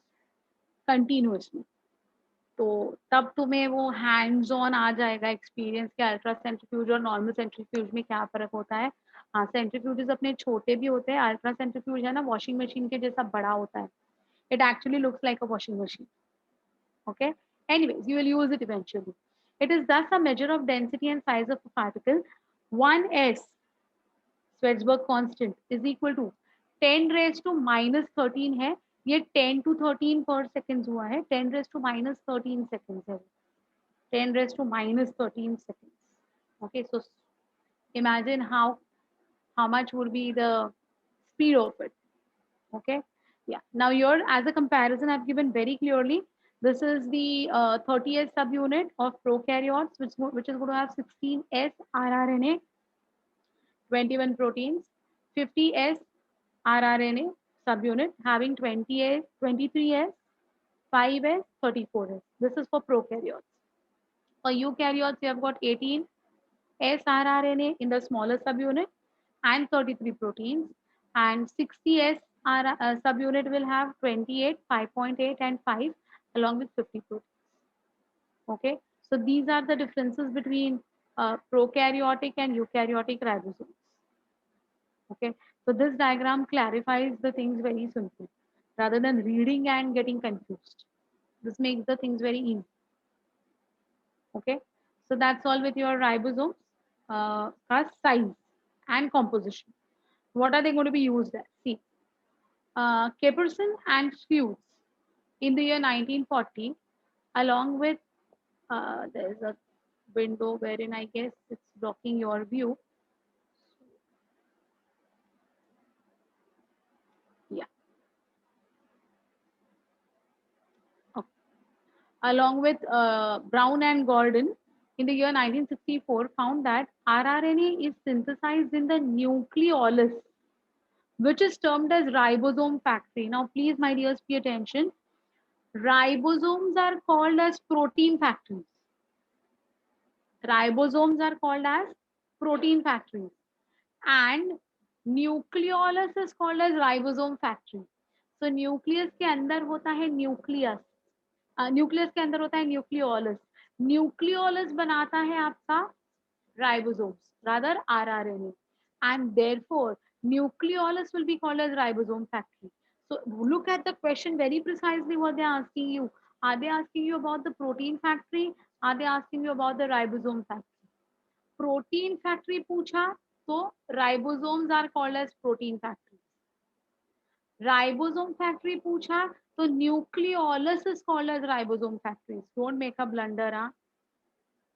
continuously. तो तब तुम्हें वो hands on आ जाएगा experience के ultra centrifuge और normal centrifuge में क्या फर्क होता है. हाँ, सेंट्रीफ्यूजेस अपने छोटे भी होते हैं. अल्ट्रा सेंट्रीफ्यूज है ना, वॉशिंग मशीन के जैसा बड़ा होता है. It actually looks like a washing machine. Okay. Anyways, you will use it eventually. It is thus a measure of density and size of a particle. 1s, Schwarzschild constant, is equal to 10 raised to minus 13 है. ये 10 to 13 per seconds हुआ है. 10 raised to minus 13 seconds है. 10 raised to minus 13 seconds. Okay, so imagine how much would be the speed of it. Okay. Yeah. Now here, as a comparison, I've given very clearly. This is the 30s subunit of prokaryotes, which is going to have 16s rRNA, 21 proteins, 50s rRNA subunit having 20s, 23s, 5s, 34s. This is for prokaryotes. For eukaryotes, you have got 18 sRNA in the smaller subunit and 33 proteins, and 60S subunit will have 28, 5.8 and 5 along with 50 proteins. Okay, so these are the differences between prokaryotic and eukaryotic ribosomes. Okay, so this diagram clarifies the things very simply rather than reading and getting confused. This makes the things very easy. Okay, so that's all with your ribosomes, size and composition. What are they going to be used as? See, Caperson and Schutz in the year 1940, along with there's a window wherein I guess it's blocking your view. Yeah. Okay. Along with Brown and Gordon in the year 1964, found that rRNA is synthesized in the nucleolus, which is termed as ribosome factory. Now, please, my dears, pay attention. Ribosomes are called as protein factories. Ribosomes are called as protein factories, and nucleolus is called as ribosome factory. So nucleus के अंदर होता है nucleus, nucleus के अंदर होता है nucleolus. Nucleolus बनाता है आपका ribosomes, rather rRNA, and therefore nucleolus will be called as ribosome factory. So look at the question very precisely what they're asking you. Are they asking you about the protein factory? Are they asking you about the ribosome factory? Protein factory पूछा तो ribosomes are called as protein factory. Ribosome factory पूछा तो nucleolus is called as ribosome factories. Don't make a blunder. Huh?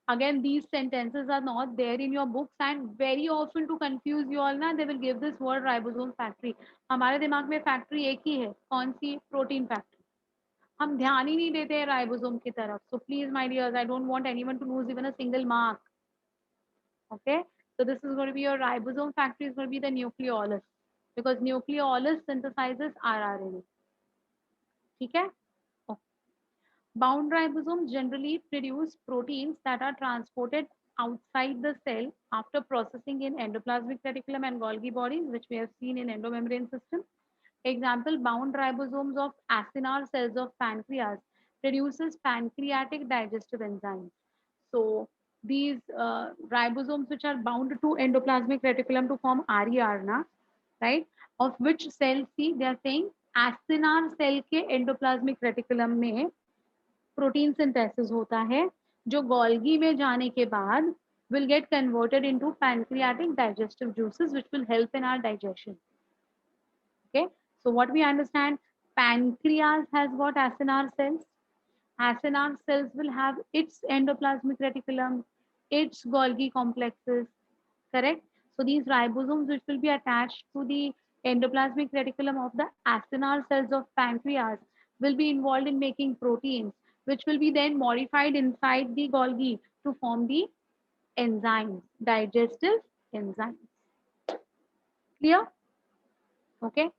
Again, these sentences are not there in your books, and very often to confuse you all ना, they will give this word ribosome factory. हमारे दिमाग में factory एक ही है, कौन सी? Protein factory. हम ध्यान ही नहीं देते हैं राइबोसोम की तरफ. So please, my dears, I don't want anyone to lose even a single mark. Okay, so this is going to be your ribosome factory is going to be the nucleolus because nucleolus synthesizes rRNA. ठीक है? Okay. Bound ribosomes generally produce proteins that are transported outside the cell after processing in endoplasmic reticulum and Golgi bodies, which we have seen in endomembrane system. Example, bound ribosomes of acinar cells of pancreas produces pancreatic digestive enzymes. So these ribosomes which are bound to endoplasmic reticulum to form RE-RNA, right? Of which cell C, they are saying acinar cell के endoplasmic reticulum में protein synthesis होता है जो Golgi में जाने के बाद will get converted into pancreatic digestive juices which will help in our digestion. Okay, so what we understand, pancreas has got acinar cells. Acinar cells will have its endoplasmic reticulum, its Golgi complexes, correct? So these ribosomes which will be attached to the endoplasmic reticulum of the acinar cells of pancreas will be involved in making proteins which will be then modified inside the Golgi to form the enzymes, digestive enzymes. Clear? Okay.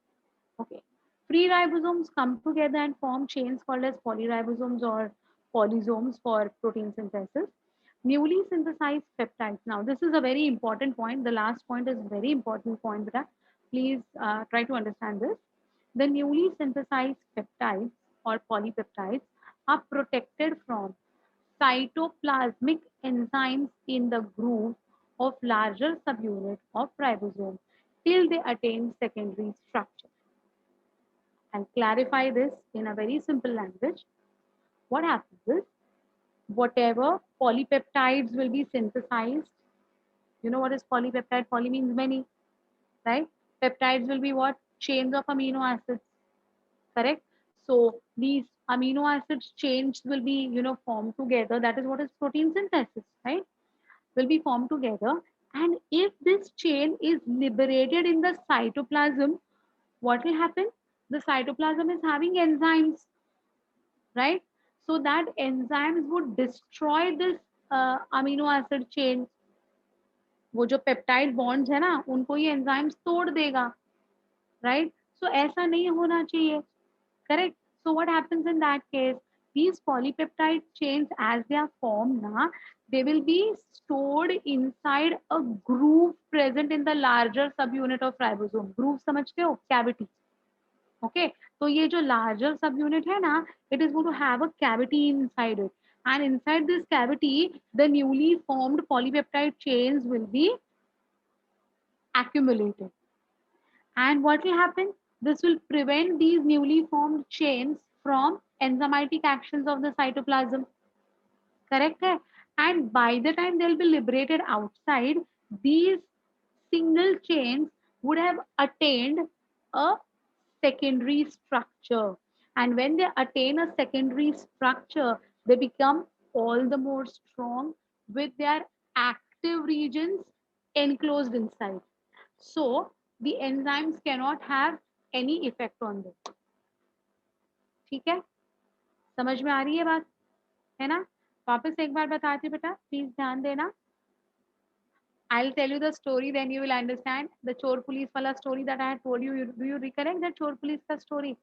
Okay. Free ribosomes come together and form chains called as polyribosomes or polysomes for protein synthesis. Newly synthesized peptides. Now, this is a very important point. The last point is very important point. Beta. Please try to understand this. The newly synthesized peptides or polypeptides are protected from cytoplasmic enzymes in the groove of larger subunit of ribosome till they attain secondary structure. And clarify this in a very simple language. What happens is, whatever polypeptides will be synthesized, you know what is polypeptide? Poly means many, right? Peptides will be what? Chains of amino acids, correct? So these amino acids chains will be, formed together. That is what is protein synthesis, right? Will be formed together. And if this chain is liberated in the cytoplasm, what will happen? The cytoplasm is having enzymes, right? So that enzymes would destroy this amino acid chain. वो जो peptide bonds है ना उनको ये enzymes तोड़ देगा, right? सो ऐसा नहीं होना चाहिए, correct? So what happens in that case? These polypeptide chains, as they are formed now, they will be stored inside a groove present in the larger subunit of ribosome. Groove समझते हो? Cavity. Okay, so ये जो larger subunit है ना, it is going to have a cavity inside it, and inside this cavity the newly formed polypeptide chains will be accumulated. And what will happen? This will prevent these newly formed chains from enzymatic actions of the cytoplasm, correct hai? And by the time they'll be liberated outside, these single chains would have attained a secondary structure. And when they attain a secondary structure, they become all the more strong with their active regions enclosed inside. So the enzymes cannot have any effect on them. ठीक है? समझ में आ रही है बात? है ना? वापस एक बार बताती हूँ बेटा, प्लीज ध्यान देना. I'll tell you the story, then you will understand the chore police wala story that I had told you. Do you recollect that chore police ka story?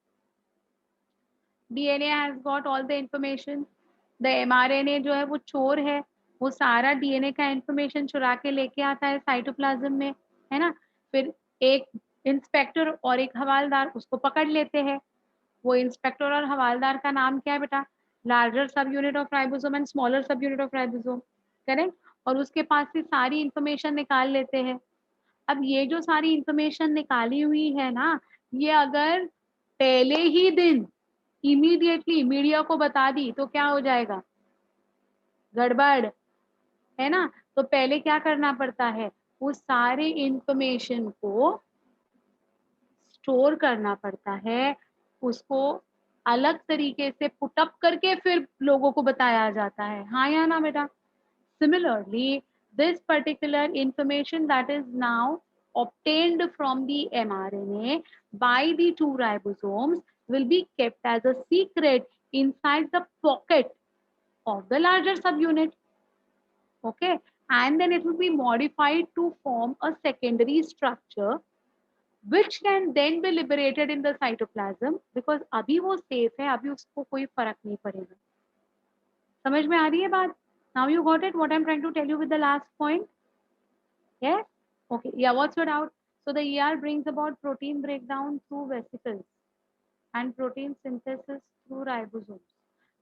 DNA has got all the information. The mRNA जो है वो चोर है, वो सारा DNA का information चुरा के लेके आता है साइटोप्लाज्म में, है ना? फिर एक इंस्पेक्टर और एक हवालदार उसको पकड़ लेते हैं. वो इंस्पेक्टर और हवालदार का नाम क्या है बेटा? लार्जर सब unit of ribosome and smaller सब यूनिट ऑफ राइबोसोम, करेक्ट? और उसके पास से सारी इंफॉर्मेशन निकाल लेते हैं. अब ये जो सारी इंफॉर्मेशन निकाली हुई है ना, ये अगर पहले ही दिन इमीडिएटली मीडिया को बता दी तो क्या हो जाएगा? गड़बड़, है ना? तो पहले क्या करना पड़ता है? उस सारे इंफॉर्मेशन को स्टोर करना पड़ता है, उसको अलग तरीके से पुटअप करके फिर लोगों को बताया जाता है. हाँ या ना बेटा? Similarly, this particular information that is now obtained from the mRNA by the two ribosomes will be kept as a secret inside the pocket of the larger subunit. Okay, and then it will be modified to form a secondary structure which can then be liberated in the cytoplasm, because अभी वो safe है, अभी उसको कोई फर्क नहीं पड़ेगा. समझ में आ रही है बात? Now you got it what I'm trying to tell you with the last point? Yes? Okay. Yeah, what's your doubt? So the ER brings about protein breakdown through vesicles and protein synthesis through ribosomes.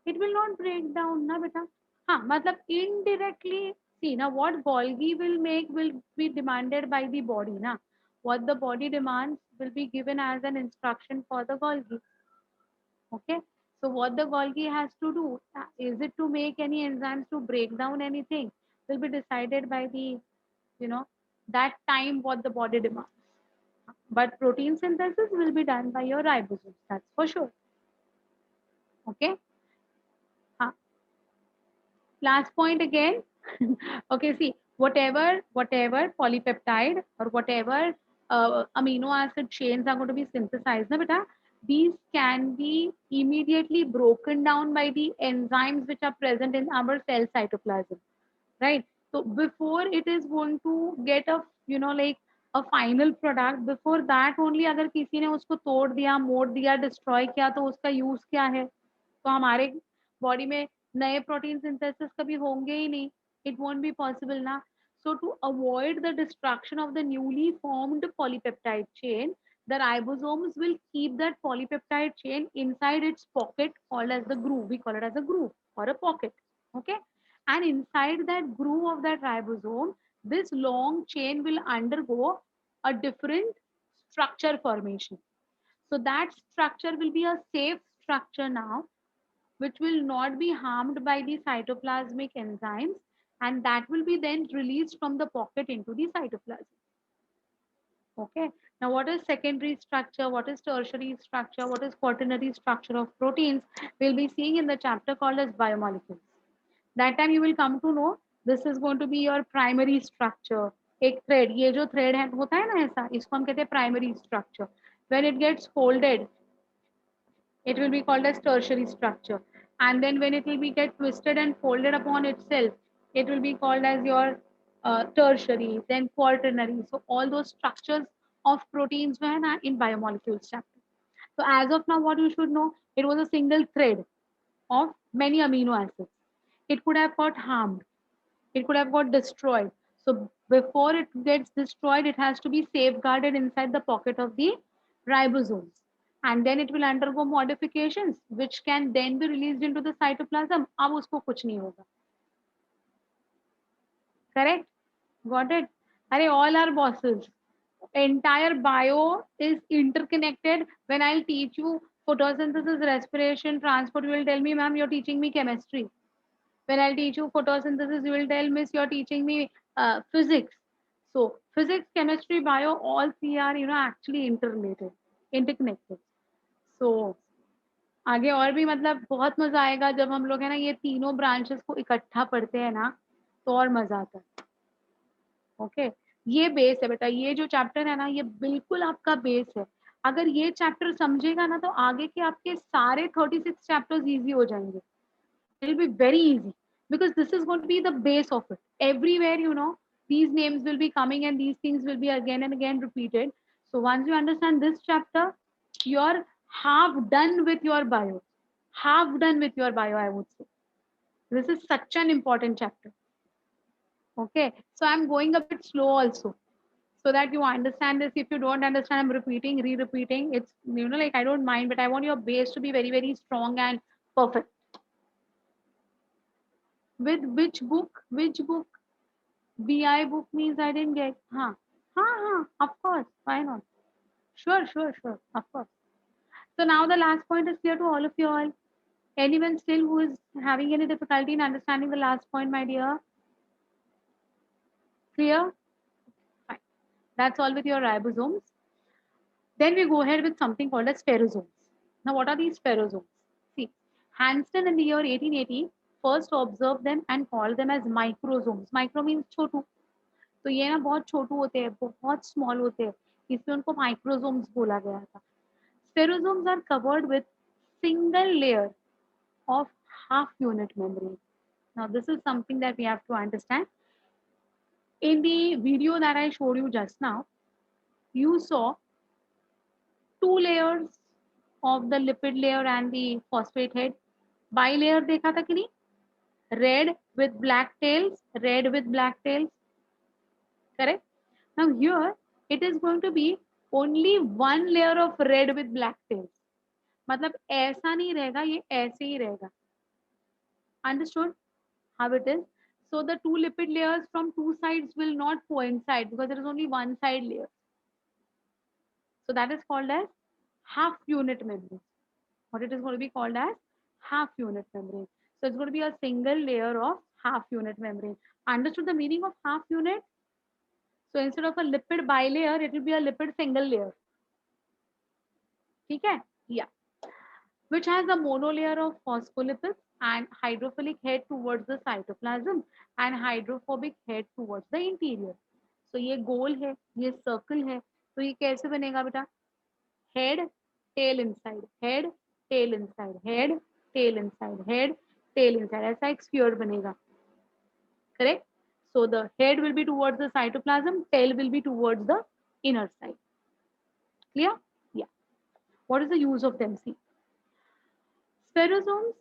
It will not break down, na beta. हाँ, मतलब indirectly, see now what Golgi will make will be demanded by the body, na. What the body demands will be given as an instruction for the Golgi. Okay. So what the Golgi has to do, is it to make any enzymes to break down anything, will be decided by the, you know, that time what the body demands. But protein synthesis will be done by your ribosomes, that's for sure. Okay. Last point again. Okay, see, whatever polypeptide or whatever amino acid chains are going to be synthesized, na beta, these can be immediately broken down by the enzymes which are present in our cell cytoplasm, right? So before it is going to get a, like a final product, before that only अगर किसी ने उसको तोड़ दिया, मोड़ दिया, destroy किया, तो उसका use क्या है? तो हमारे बॉडी में नए प्रोटीन सिंथेसिस कभी होंगे ही नहीं. इट वोंट बी पॉसिबल ना. So to avoid the destruction of the newly formed polypeptide chain, the ribosomes will keep that polypeptide chain inside its pocket called as the groove. We call it as a groove or a pocket. Okay. And inside that groove of that ribosome, this long chain will undergo a different structure formation. So that structure will be a safe structure now, which will not be harmed by the cytoplasmic enzymes, and that will be then released from the pocket into the cytoplasm. Okay. Now, what is secondary structure? What is tertiary structure? What is quaternary structure of proteins? We'll be seeing in the chapter called as biomolecules. That time you will come to know this is going to be your primary structure. एक thread, ये जो thread है होता है ना ऐसा, इसको हम कहते हैं primary structure. When it gets folded, it will be called as tertiary structure, and then when it will be get twisted and folded upon itself, it will be called as your tertiary, then quaternary. So all those structures of proteins जो है ना in biomolecules chapter. So as of now what you should know, it was a single thread of many amino acids. It could have got harmed, it could have got destroyed. So before it gets destroyed, it has to be safeguarded inside the pocket of the ribosomes. And then it will undergo modifications, which can then be released into the cytoplasm. अब उसको कुछ नहीं होगा. Correct? Got it? Arey, all our bosses. Entire bio is interconnected. When I'll teach you photosynthesis, respiration, transport, you will tell me, ma'am, you're teaching me chemistry. When I'll teach you photosynthesis, you will tell miss you're teaching me physics. So physics, chemistry, bio, all three are actually interrelated, interconnected. So आगे और भी मतलब बहुत मजा आएगा जब हम लोग है ना ये तीनों ब्रांचेस को इकट्ठा पढ़ते हैं ना, तो और मजा आता है. ओके. ये बेस है बेटा, ये जो चैप्टर है ना ये बिल्कुल आपका बेस है. अगर ये चैप्टर समझेगा ना तो आगे के आपके सारे 36 चैप्टर्स इजी हो जाएंगे. It will be very easy because this is going to be the base of it. Everywhere, these names will be coming and these things will be again and again repeated. So once you understand this chapter, you're half done with your bio. Half done with your bio, I would say. This is such an important chapter. Okay. So I'm going a bit slow also, so that you understand this. If you don't understand, I'm repeating, re-repeating. It's, like I don't mind, but I want your base to be very, very strong and perfect. With which book? Which book? BI book means I didn't get. Of course. Why not? Sure, sure, sure. Of course. So now the last point is clear to all of you all. Anyone still who is having any difficulty in understanding the last point, my dear? Clear? Fine. That's all with your ribosomes. Then we go ahead with something called as spherosomes. Now, what are these spherosomes? See, Hansen in the year 1880 first observed them and called them as microsomes. Micro means छोटू. तो ये ना बहुत छोटू होते हैं, बहुत small होते हैं, इसलिए उनको माइक्रोसोम्स बोला गया था. Spherosomes are covered with single layer of half unit membrane. Now this is something that we have to understand. In the video that I showed you just now, you saw two layers of the lipid layer and the phosphate head. Bilayer देखा था कि नहीं? Red with black tails, red with black tails, correct? Now here it is going to be only one layer of red with black tails. मतलब ऐसा नहीं रहेगा, ये ऐसे ही रहेगा. Understood how it is? So the two lipid layers from two sides will not coincide because there is only one side layer. So that is called as half unit membrane. What it is going to be called as half unit membrane. So it's going to be a single layer of half unit membrane. Understood the meaning of half unit? So instead of a lipid bilayer, it will be a lipid single layer. Okay? Yeah. Which has a monolayer of phospholipids and hydrophilic head towards the cytoplasm and hydrophobic head towards the interior. So ये गोल है, ये circle है, तो ये कैसे बनेगा बेटा? Head, tail inside, head, tail inside, head, tail inside, head, tail inside. ऐसा एक sphere बनेगा. Correct? So the head will be towards the cytoplasm, tail will be towards the inner side. Clear? Yeah. What is the use of them? See, spherosomes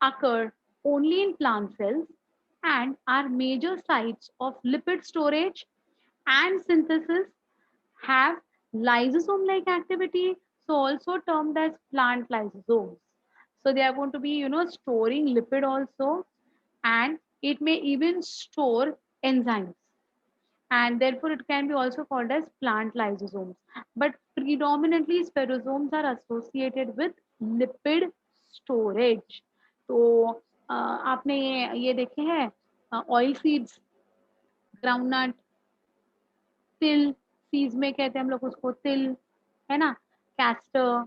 occur only in plant cells and are major sites of lipid storage and synthesis, have lysosome-like activity, so also termed as plant lysosomes. So they are going to be, storing lipid also, and it may even store enzymes. And therefore, it can be also called as plant lysosomes. But predominantly, spherosomes are associated with lipid storage. तो आपने ये देखे हैं oil seeds, groundnut, तिल, seeds में कहते हैं हम लोग उसको तिल, है ना, कैस्टर,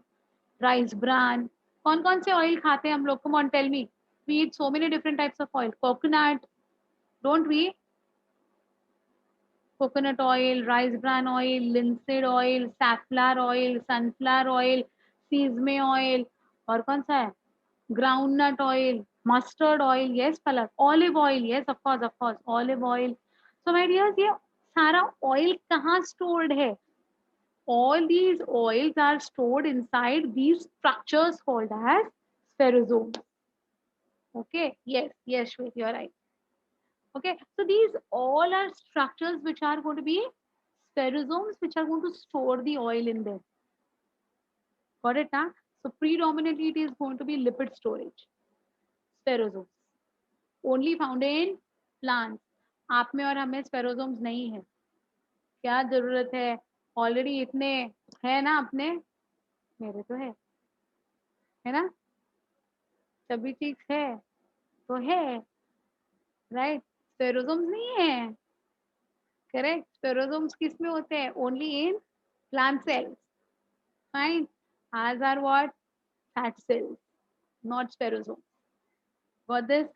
राइस ब्रान. कौन कौन से ऑयल खाते हैं हम लोग? Come on tell me. We eat so many different types of oil. Coconut, don't we? Coconut oil, rice bran oil, linseed oil, safflower oil, sunflower oil, sesame oil, और कौन सा है? Groundnut oil, mustard oil, yes Palak, olive oil, yes of course, olive oil. So my dears, ये सारा oil कहाँ stored है? All these oils are stored inside these structures called as spherosomes. Okay, yes, Shwet, you're right. Okay, so these all are structures which are going to be spherosomes, which are going to store the oil in them. Got it, huh? So predominantly it is going to be lipid storage. Spherosomes. Only found in plants. आप में और हमें spherosomes नहीं है. क्या जरूरत है? Already इतने है ना अपने. मेरे तो है ना? सभी चीज है तो है, राइट? स्पेरोसोम्स नहीं है. करेक्ट. स्पेरोसोम्स किस में होते हैं? Only in plant cells. Fine. Ours are what? Fat cells, not sperosomes. Got this?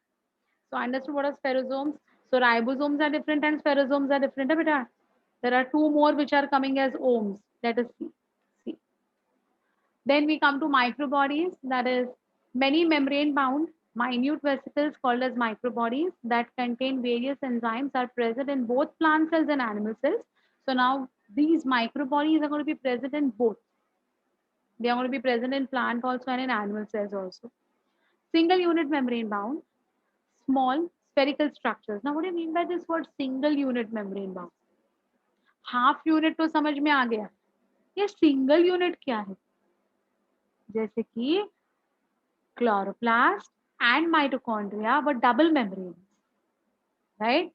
So understood what are sperosomes? So ribosomes are different and sperosomes are different. Beta. There are two more which are coming as ohms. Let us see. Then we come to microbodies, that is many membrane bound minute vesicles called as microbodies that contain various enzymes are present in both plant cells and animal cells. So now these microbodies are going to be present in both. They are going to be present in plant also and in animal cells also. Single unit membrane bound, small spherical structures. Now what do you mean by this word single unit membrane bound? Half unit तो समझ में आ गया. ये single unit क्या है? जैसे कि chloroplast and mitochondria were double membranes, right?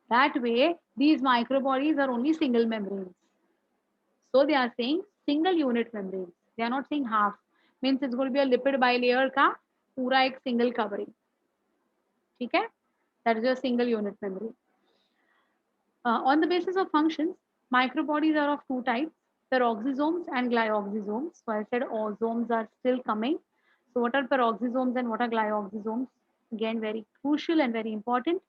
That way, these microbodies are only single membranes. So they are saying single unit membranes. They are not saying half. Means it's going to be a lipid bilayer का पूरा एक single covering. ठीक है? That is your single unit membrane. On the basis of functions, microbodies are of two types, peroxisomes and glyoxysomes. So I said ozomes are still coming. So what are peroxisomes and what are glyoxysomes? Again, very crucial and very important.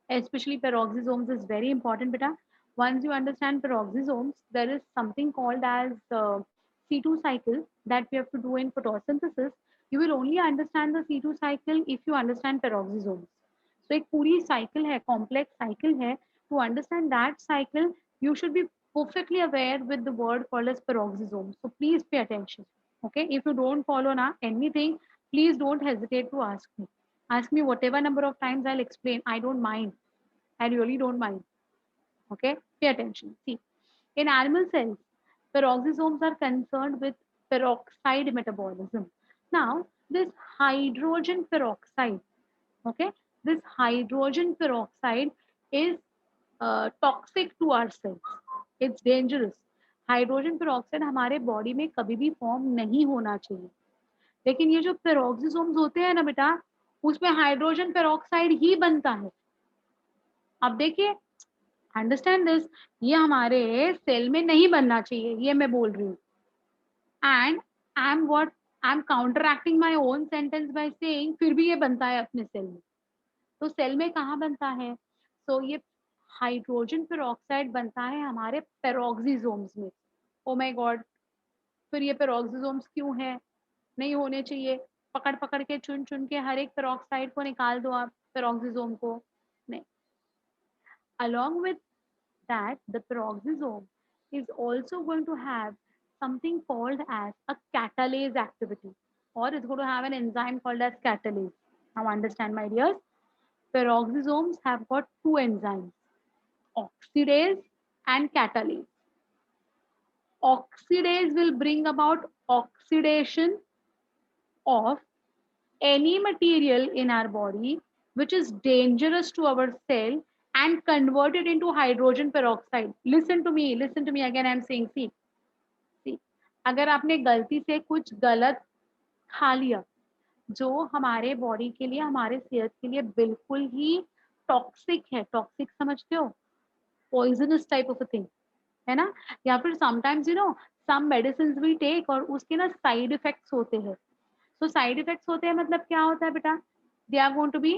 Especially peroxisomes is very important, beta. Once you understand peroxisomes, there is something called as C2 cycle that we have to do in photosynthesis. You will only understand the C2 cycle if you understand peroxisomes. So एक पूरी cycle है, complex cycle है. To understand that cycle, you should be perfectly aware with the word called as peroxisome. So please pay attention. Okay, if you don't follow now anything, please don't hesitate to ask me. Ask me whatever number of times, I'll explain. I don't mind. I really don't mind. Okay, pay attention. See, in animal cells, peroxisomes are concerned with peroxide metabolism. Now, this hydrogen peroxide, okay, this hydrogen peroxide is toxic to our cells. It's dangerous. Hydrogen peroxide हमारे body में कभी भी form नहीं होना चाहिए, लेकिन ये जो पेरोक्सिसोम्स होते हैं ना बेटा, उसमें हाइड्रोजन पेरोक्साइड ही बनता है. अब देखिए, अंडरस्टैंड दिस, ये हमारे सेल में नहीं बनना चाहिए, ये मैं बोल रही हूँ. And I am counteracting my own sentence by saying फिर भी ये बनता है अपने सेल में. तो सेल में कहाँ बनता है? सो ये हाइड्रोजन पेरोक्साइड बनता है हमारे पेरोक्सिसोम्स में. ओ माय गॉड, फिर ये पेरोक्सिसोम्स क्यों है? नहीं होने चाहिए. पकड़ पकड़ के चुन चुन के हर एक पेरोक्साइड को निकाल दो आप, पेरोक्सिसोम को नहीं. Along with that, the peroxisome is also going to have something called as a catalase activity, or it's going to have an enzyme called as catalase. Now understand, my dears, peroxisomes have got two enzymes, oxidase and catalase. Oxidase will bring about oxidation of any material in our body which is dangerous to our cell and convert it into hydrogen peroxide. Listen to me again. I'm saying, see, अगर आपने गलती से कुछ गलत खा लिया जो हमारे बॉडी के लिए, हमारे सेहत के लिए बिल्कुल ही टॉक्सिक है, टॉक्सिक समझते हो, poisonous type of a thing है ना, या फिर sometimes you know some medicine we take और उसके ना साइड इफेक्ट्स होते हैं. तो साइड इफेक्ट्स होते हैं मतलब क्या होता है बेटा? They are going to be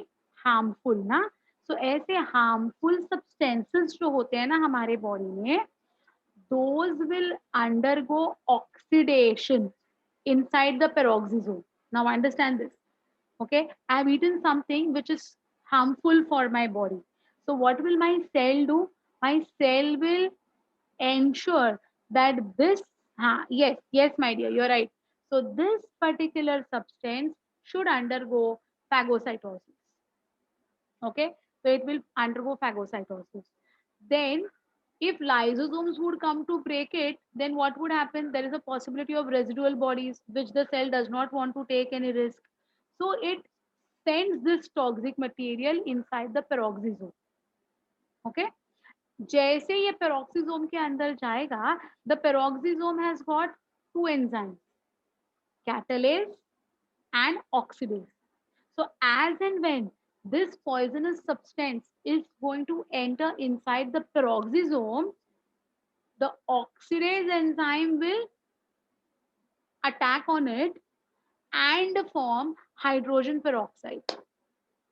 harmful ना. सो ऐसे हार्मफुल सब्सटेंसेस जो होते हैं ना हमारे बॉडी में, those will undergo oxidation inside the peroxisome. Now understand this. Okay, I've eaten something which is harmful for my body. So what will my cell do? My cell will ensure that this, yes, my dear, you're right. So this particular substance should undergo phagocytosis. Okay, so it will undergo phagocytosis. Then if lysosomes would come to break it, then what would happen? There is a possibility of residual bodies which the cell does not want to take any risk. So it sends this toxic material inside the peroxisome. Okay, जैसे ये peroxisome के अंदर जाएगा, the peroxisome has got two enzymes, catalase and oxidase. So as and when this poisonous substance is going to enter inside the peroxisome, the oxidase enzyme will attack on it and form hydrogen peroxide.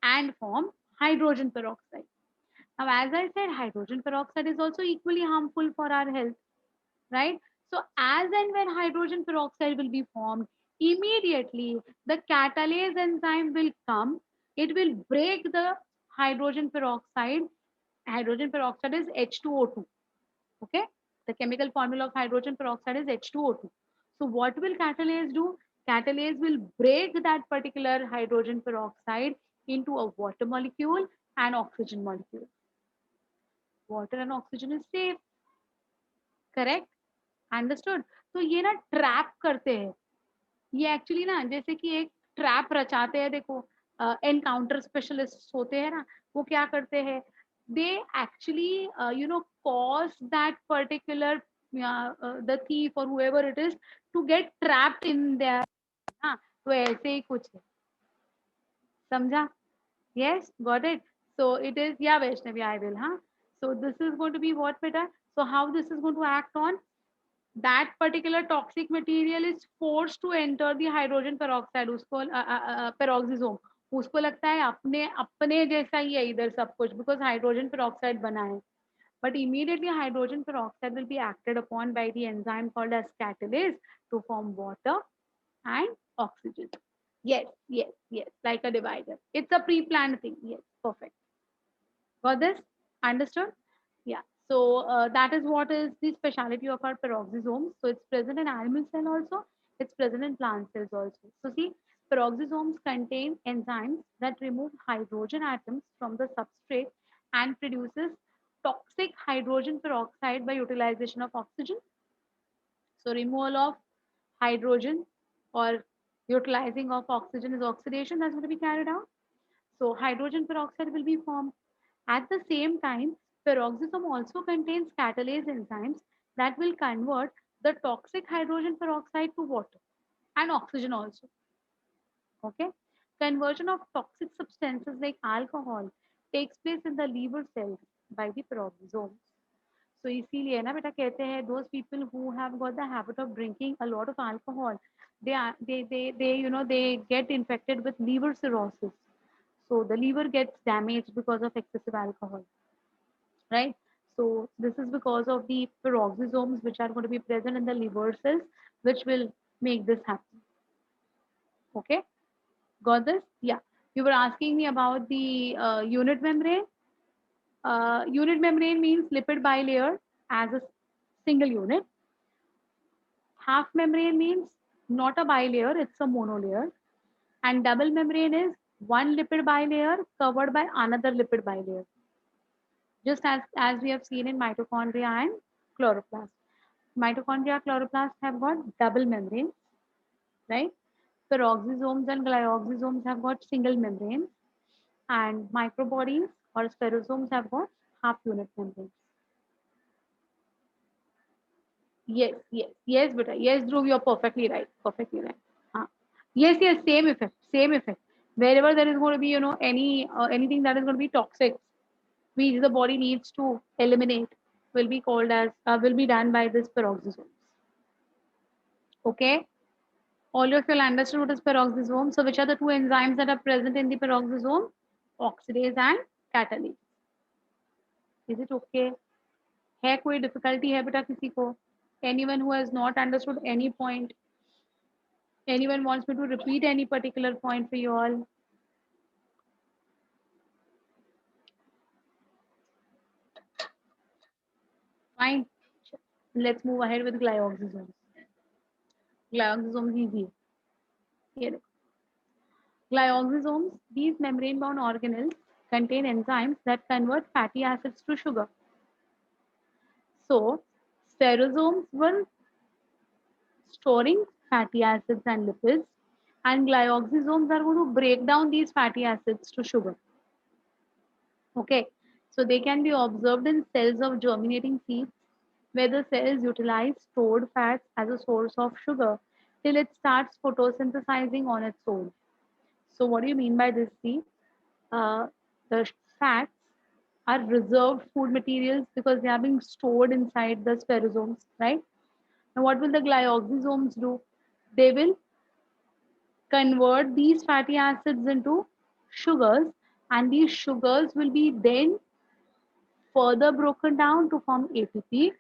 And form hydrogen peroxide. Now, as I said, hydrogen peroxide is also equally harmful for our health, right? So, as and when hydrogen peroxide will be formed, immediately the catalase enzyme will come. It will break the hydrogen peroxide. Hydrogen peroxide is H2O2. Okay, the chemical formula of hydrogen peroxide is H2O2. So what will catalase do? Catalase will break that particular hydrogen peroxide into a water molecule and oxygen molecule. Water and oxygen is safe, correct? Understood? तो ये ना trap करते हैं, ये actually ना जैसे कि एक ट्रैप रचाते हैं. देखो, एनकाउंटर स्पेशलिस्ट होते हैं ना, वो क्या करते हैं? they actually cause that particular the thief or whoever it is to get trapped in there. हाँ, तो ऐसे ही कुछ है, समझा? Yes, got it. So it is, yeah, Vaishnavi, I will, huh? So this is going to be what, beta? So how this is going to act on? That particular toxic material is forced to enter the hydrogen peroxide, उसको peroxisome. उसको लगता है अपने अपने जैसा ही है इधर सब कुछ, because hydrogen peroxide बना है. But immediately hydrogen peroxide will be acted upon by the enzyme called as catalase to form water and oxygen. Yes, like a divider. It's a pre-planned thing. Yes. Perfect. Got this? Understood? Yeah. So that is what is the speciality of our peroxisomes. So it's present in animal cell also. It's present in plant cells also. So see, peroxisomes contain enzymes that remove hydrogen atoms from the substrate and produces toxic hydrogen peroxide by utilization of oxygen. So removal of hydrogen or utilizing of oxygen is oxidation that's going to be carried out. So hydrogen peroxide will be formed. At the same time, peroxisome also contains catalase enzymes that will convert the toxic hydrogen peroxide to water and oxygen also. Okay. Conversion of toxic substances like alcohol takes place in the liver cells by the peroxisomes. So इसीलिए ना बेटा कहते हैं those people who have got the habit of drinking a lot of alcohol, they they get infected with liver cirrhosis. So the liver gets damaged because of excessive alcohol, right? So this is because of the peroxisomes which are going to be present in the liver cells, which will make this happen. Okay, got this? Yeah. You were asking me about the unit membrane. Unit membrane means lipid bilayer as a single unit. Half membrane means not a bilayer, it's a monolayer. And double membrane is one lipid bilayer covered by another lipid bilayer, just as we have seen in mitochondria and chloroplast. Mitochondria, chloroplast have got double membranes, right? Peroxisomes and glyoxysomes have got single membranes, and microbodies or spherosomes have got half unit membranes. Yes, yes, yes, beta. Yes, Dhruv, you're perfectly right. Perfectly right. Yes, yes, same effect, same effect. Wherever there is going to be, anything that is going to be toxic, which the body needs to eliminate, will be called as will be done by this peroxisomes. Okay, all of you will understood what is peroxisome. So, which are the two enzymes that are present in the peroxisome? Oxidase and catalase. Is it okay? है कोई difficulty है बेटा किसी को? Anyone who has not understood any point? Anyone wants me to repeat any particular point for you all? Fine. Let's move ahead with glyoxysomes. Glyoxysomes easy. Here. Glyoxysomes, these membrane-bound organelles contain enzymes that convert fatty acids to sugar. So, spherosomes were storing fatty acids and lipids, and glyoxysomes are going to break down these fatty acids to sugar. Okay, so they can be observed in cells of germinating seeds, where the cells utilize stored fats as a source of sugar till it starts photosynthesizing on its own. So, what do you mean by this? See, the fats are reserved food materials because they are being stored inside the spherosomes, right? Now, what will the glyoxysomes do? They will convert these fatty acids into sugars, and these sugars will be then further broken down to form ATP,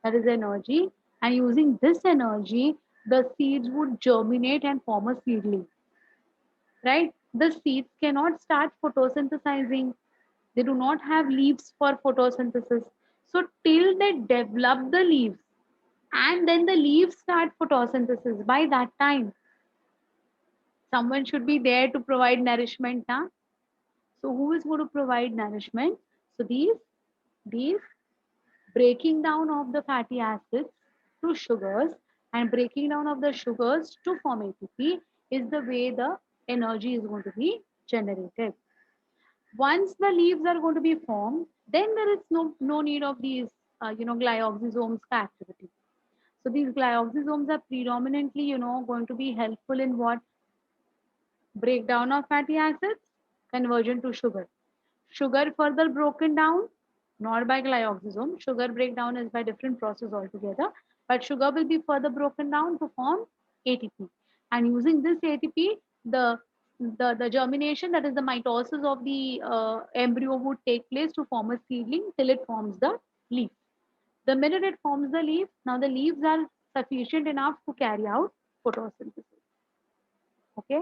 that is energy, and using this energy, the seeds would germinate and form a seedling, right? The seeds cannot start photosynthesizing. They do not have leaves for photosynthesis. So till they develop the leaves and then the leaves start photosynthesis, by that time, someone should be there to provide nourishment. Huh? So who is going to provide nourishment? So these breaking down of the fatty acids to sugars and breaking down of the sugars to form ATP is the way the energy is going to be generated. Once the leaves are going to be formed, then there is no need of these glyoxysomes activity. So these glyoxysomes are predominantly going to be helpful in what? Breakdown of fatty acids, conversion to sugar. Sugar further broken down, not by glyoxysome. Sugar breakdown is by different process altogether, but sugar will be further broken down to form ATP. And using this ATP, the germination, that is the mitosis of the embryo, would take place to form a seedling till it forms the leaf. The minute it forms the leaf, now the leaves are sufficient enough to carry out photosynthesis. Okay.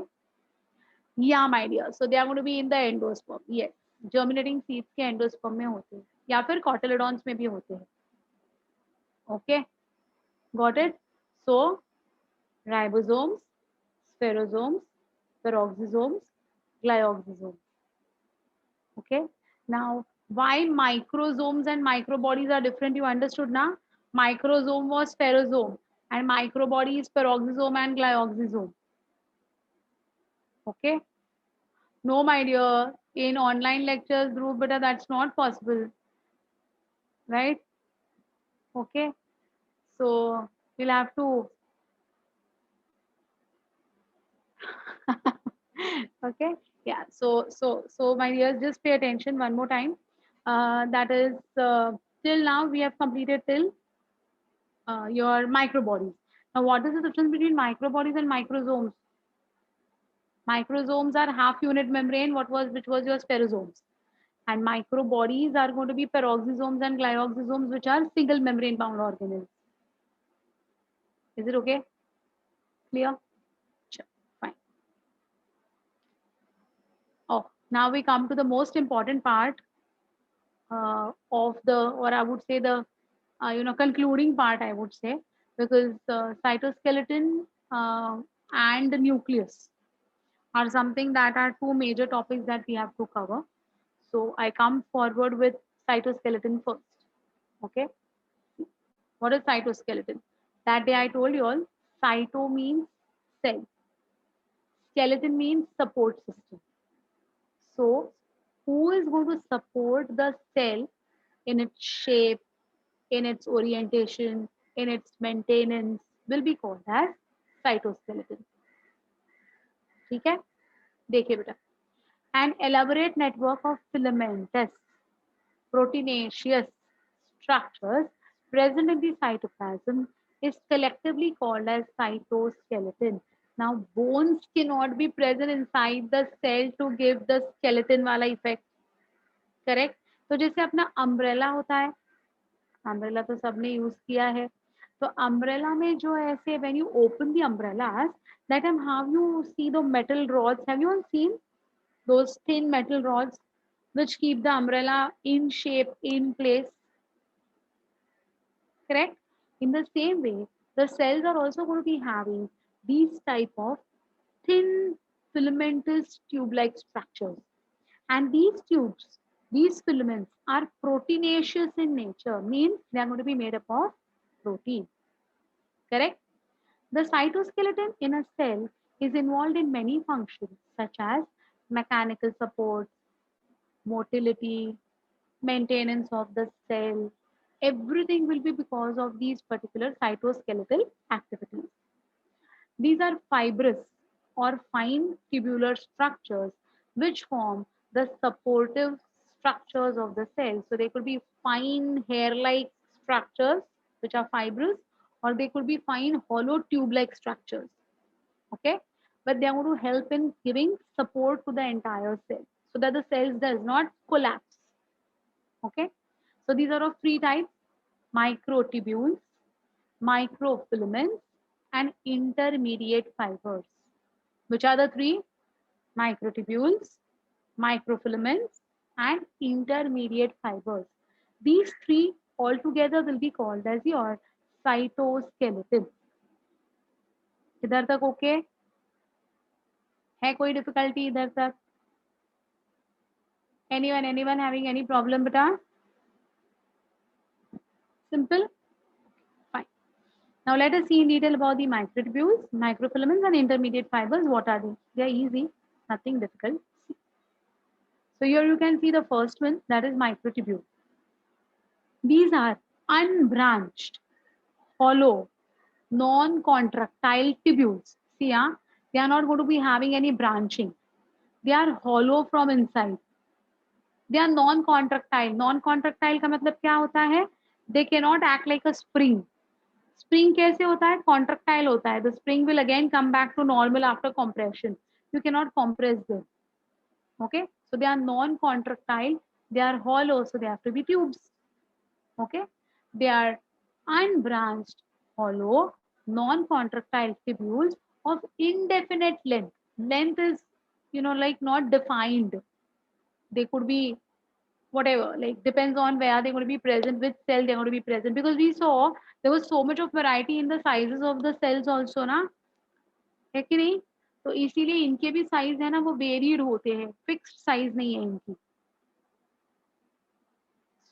Yeah, my dear. So they are going to be in the endosperm. Yes. Germinating seeds के endosperm में होते हैं या फिर कॉटिलेडॉन्स में भी होते हैं. Okay, got it. So ribosomes, spherosomes, peroxisomes, glyoxysomes. Okay. Now, why microsomes and microbodies are different? You understood now? Microsome was spherosome, and microbody is peroxisome and glyoxysome. Okay. No, my dear. In online lectures, group, but that's not possible, right? Okay. So we'll have to. Okay. Yeah. So my dears, just pay attention one more time. That is till now we have completed till your microbodies. Now, what is the difference between microbodies and microsomes? Microsomes are half unit membrane, which was your spherosomes. And microbodies are going to be peroxisomes and glyoxysomes, which are single membrane bound organisms. Is it okay? Clear? Sure. Fine. Oh, now we come to the most important part of the, or I would say the, concluding part, I would say, because cytoskeleton and the nucleus are something that are two major topics that we have to cover. So I come forward with cytoskeleton first. Okay. What is cytoskeleton? That day I told you all, cyto means cell, skeleton means support system. So who is going to support the cell in its shape, in its orientation, in its maintenance will be called as cytoskeleton. ठीक है? देखिए बेटा. An elaborate network of filamentous proteinaceous structures present in the cytoplasm is collectively called as cytoskeleton. Now, bones cannot be present inside the cell to give the skeleton वाला effect. Correct? तो जैसे अपना umbrella होता है, umbrella तो सबने use किया है. तो अम्ब्रेला में जो ऐसे when you open the umbrellas, that time how you see the metal rods, have you all seen those thin metal rods which keep the umbrella in shape, in place? Correct? In the same way, the cells are also going to be having these type of thin filamentous tube-like structures. And these tubes, these filaments are proteinaceous in nature, means they are going to be made up of protein. Correct? The cytoskeleton in a cell is involved in many functions such as mechanical support, motility, maintenance of the cell. Everything will be because of these particular cytoskeletal activities. These are fibrous or fine tubular structures which form the supportive structures of the cell. So they could be fine hair-like structures which are fibrous, or they could be fine hollow tube-like structures. Okay, but they are going to help in giving support to the entire cell so that the cells does not collapse. Okay, so these are of three types: microtubules, microfilaments, and intermediate fibers. Which are the three? Microtubules, microfilaments, and intermediate fibers. These three altogether will be called as your cytoskeleton. इधर तक okay है? कोई difficulty इधर तक? anyone having any problem beta? Simple? Fine. Now let us see in detail about the microtubules, microfilaments, and intermediate fibers. What are they? They are easy, nothing difficult. So here you can see the first one, that is microtubule. These are unbranched, hollow, non-contractile tubules. See, they are not going to be having any branching. They are hollow from inside. They are non-contractile. Non-contractile का मतलब क्या होता है? They cannot act like a spring. Spring कैसे होता है? Contractile होता है. The spring will again come back to normal after compression. You cannot compress them. Okay, so they are non-contractile. They are hollow, so they have to be tubes. Okay, they are unbranched, hollow, non-contractile tubules of indefinite length. Length is, like not defined. They could be whatever, like depends on where they're going to be present, which cell they're going to be present. Because we saw there was so much of variety in the sizes of the cells also ना, है कि नहीं? तो इसीलिए इनके भी size है ना वो वेरिड होते हैं, फिक्स्ड साइज नहीं है इनकी.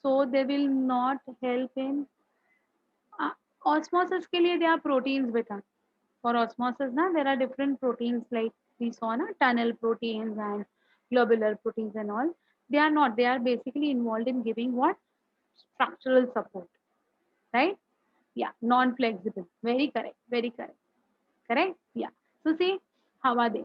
So they will not help in osmosis के लिए. There are proteins beta. For osmosis ना there are different proteins like we saw ना, tunnel proteins and globular proteins and all. They are not. They are basically involved in giving what? Structural support, right? Yeah, non-flexible. Very correct. Very correct. Correct? Yeah. So see, how are they?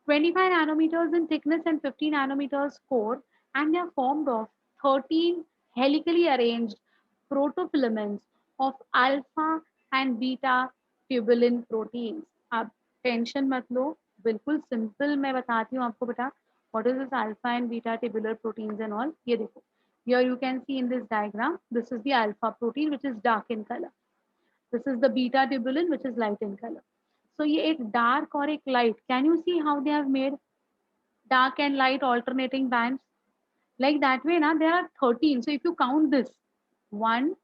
25 nanometers in thickness and 50 nanometers core, and they are formed of 13 helically arranged protofilaments of alpha and beta tubulin proteins. अब tension मत लो, बिल्कुल simple मैं बताती हूँ आपको बेटा. What is this alpha and beta tubular proteins and all? ये देखो. Here you can see in this diagram, this is the alpha protein which is dark in color. This is the beta tubulin which is light in color. So ये एक dark और एक light. Can you see how they have made dark and light alternating bands? Like that way ना, there are 13. So if you count this, 1,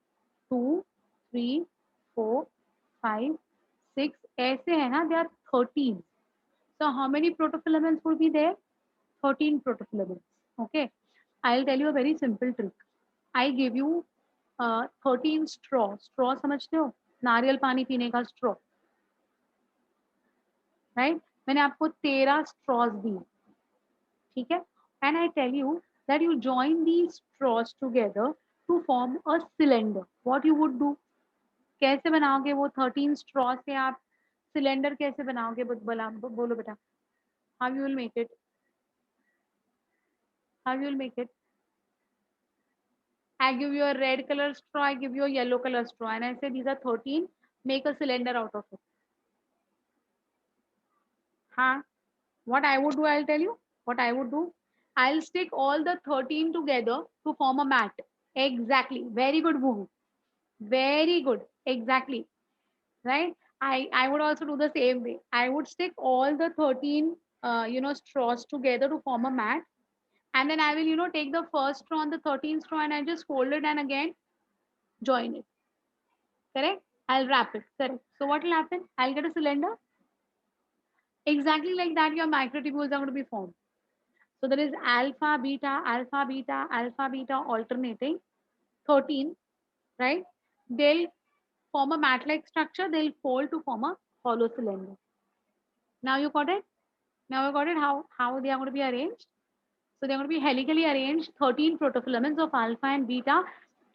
2, 3, 4, 5, 6, ऐसे है ना, there are 13. So how many protofilaments would be there? 13 protofilaments. Okay. I'll tell you a very simple trick. I give you 13 straw. Straw समझते हो? नारियल पानी पीने का straw. Right? मैंने आपको 13 straws दिए. ठीक है? And I tell you that you join these straws together to form a cylinder. What you would do? कैसे बनाओगे वो 13 straw से आप cylinder कैसे बनाओगे? बोलो बेटा. How you will make it? How you will make it? I give you a red color straw, I give you a yellow color straw, and I say these are 13, make a cylinder out of it. Huh? What I would do, I'll tell you. What I would do, I'll stick all the 13 together to form a mat. Exactly. Very good, Bhuvi. Very good. Exactly. Right? I would also do the same way. I would stick all the 13, straws together to form a mat. And then I will, take the first straw on the 13th straw and I just fold it and again join it. Correct? I'll wrap it. Correct. So what will happen? I'll get a cylinder. Exactly like that, your microtubules are going to be formed. So there is alpha, beta, alpha, beta, alpha, beta alternating 13, right? They'll form a mat-like structure. They'll fold to form a hollow cylinder. Now you got it? Now you got it how they are going to be arranged? So they're going to be helically arranged 13 protofilaments of alpha and beta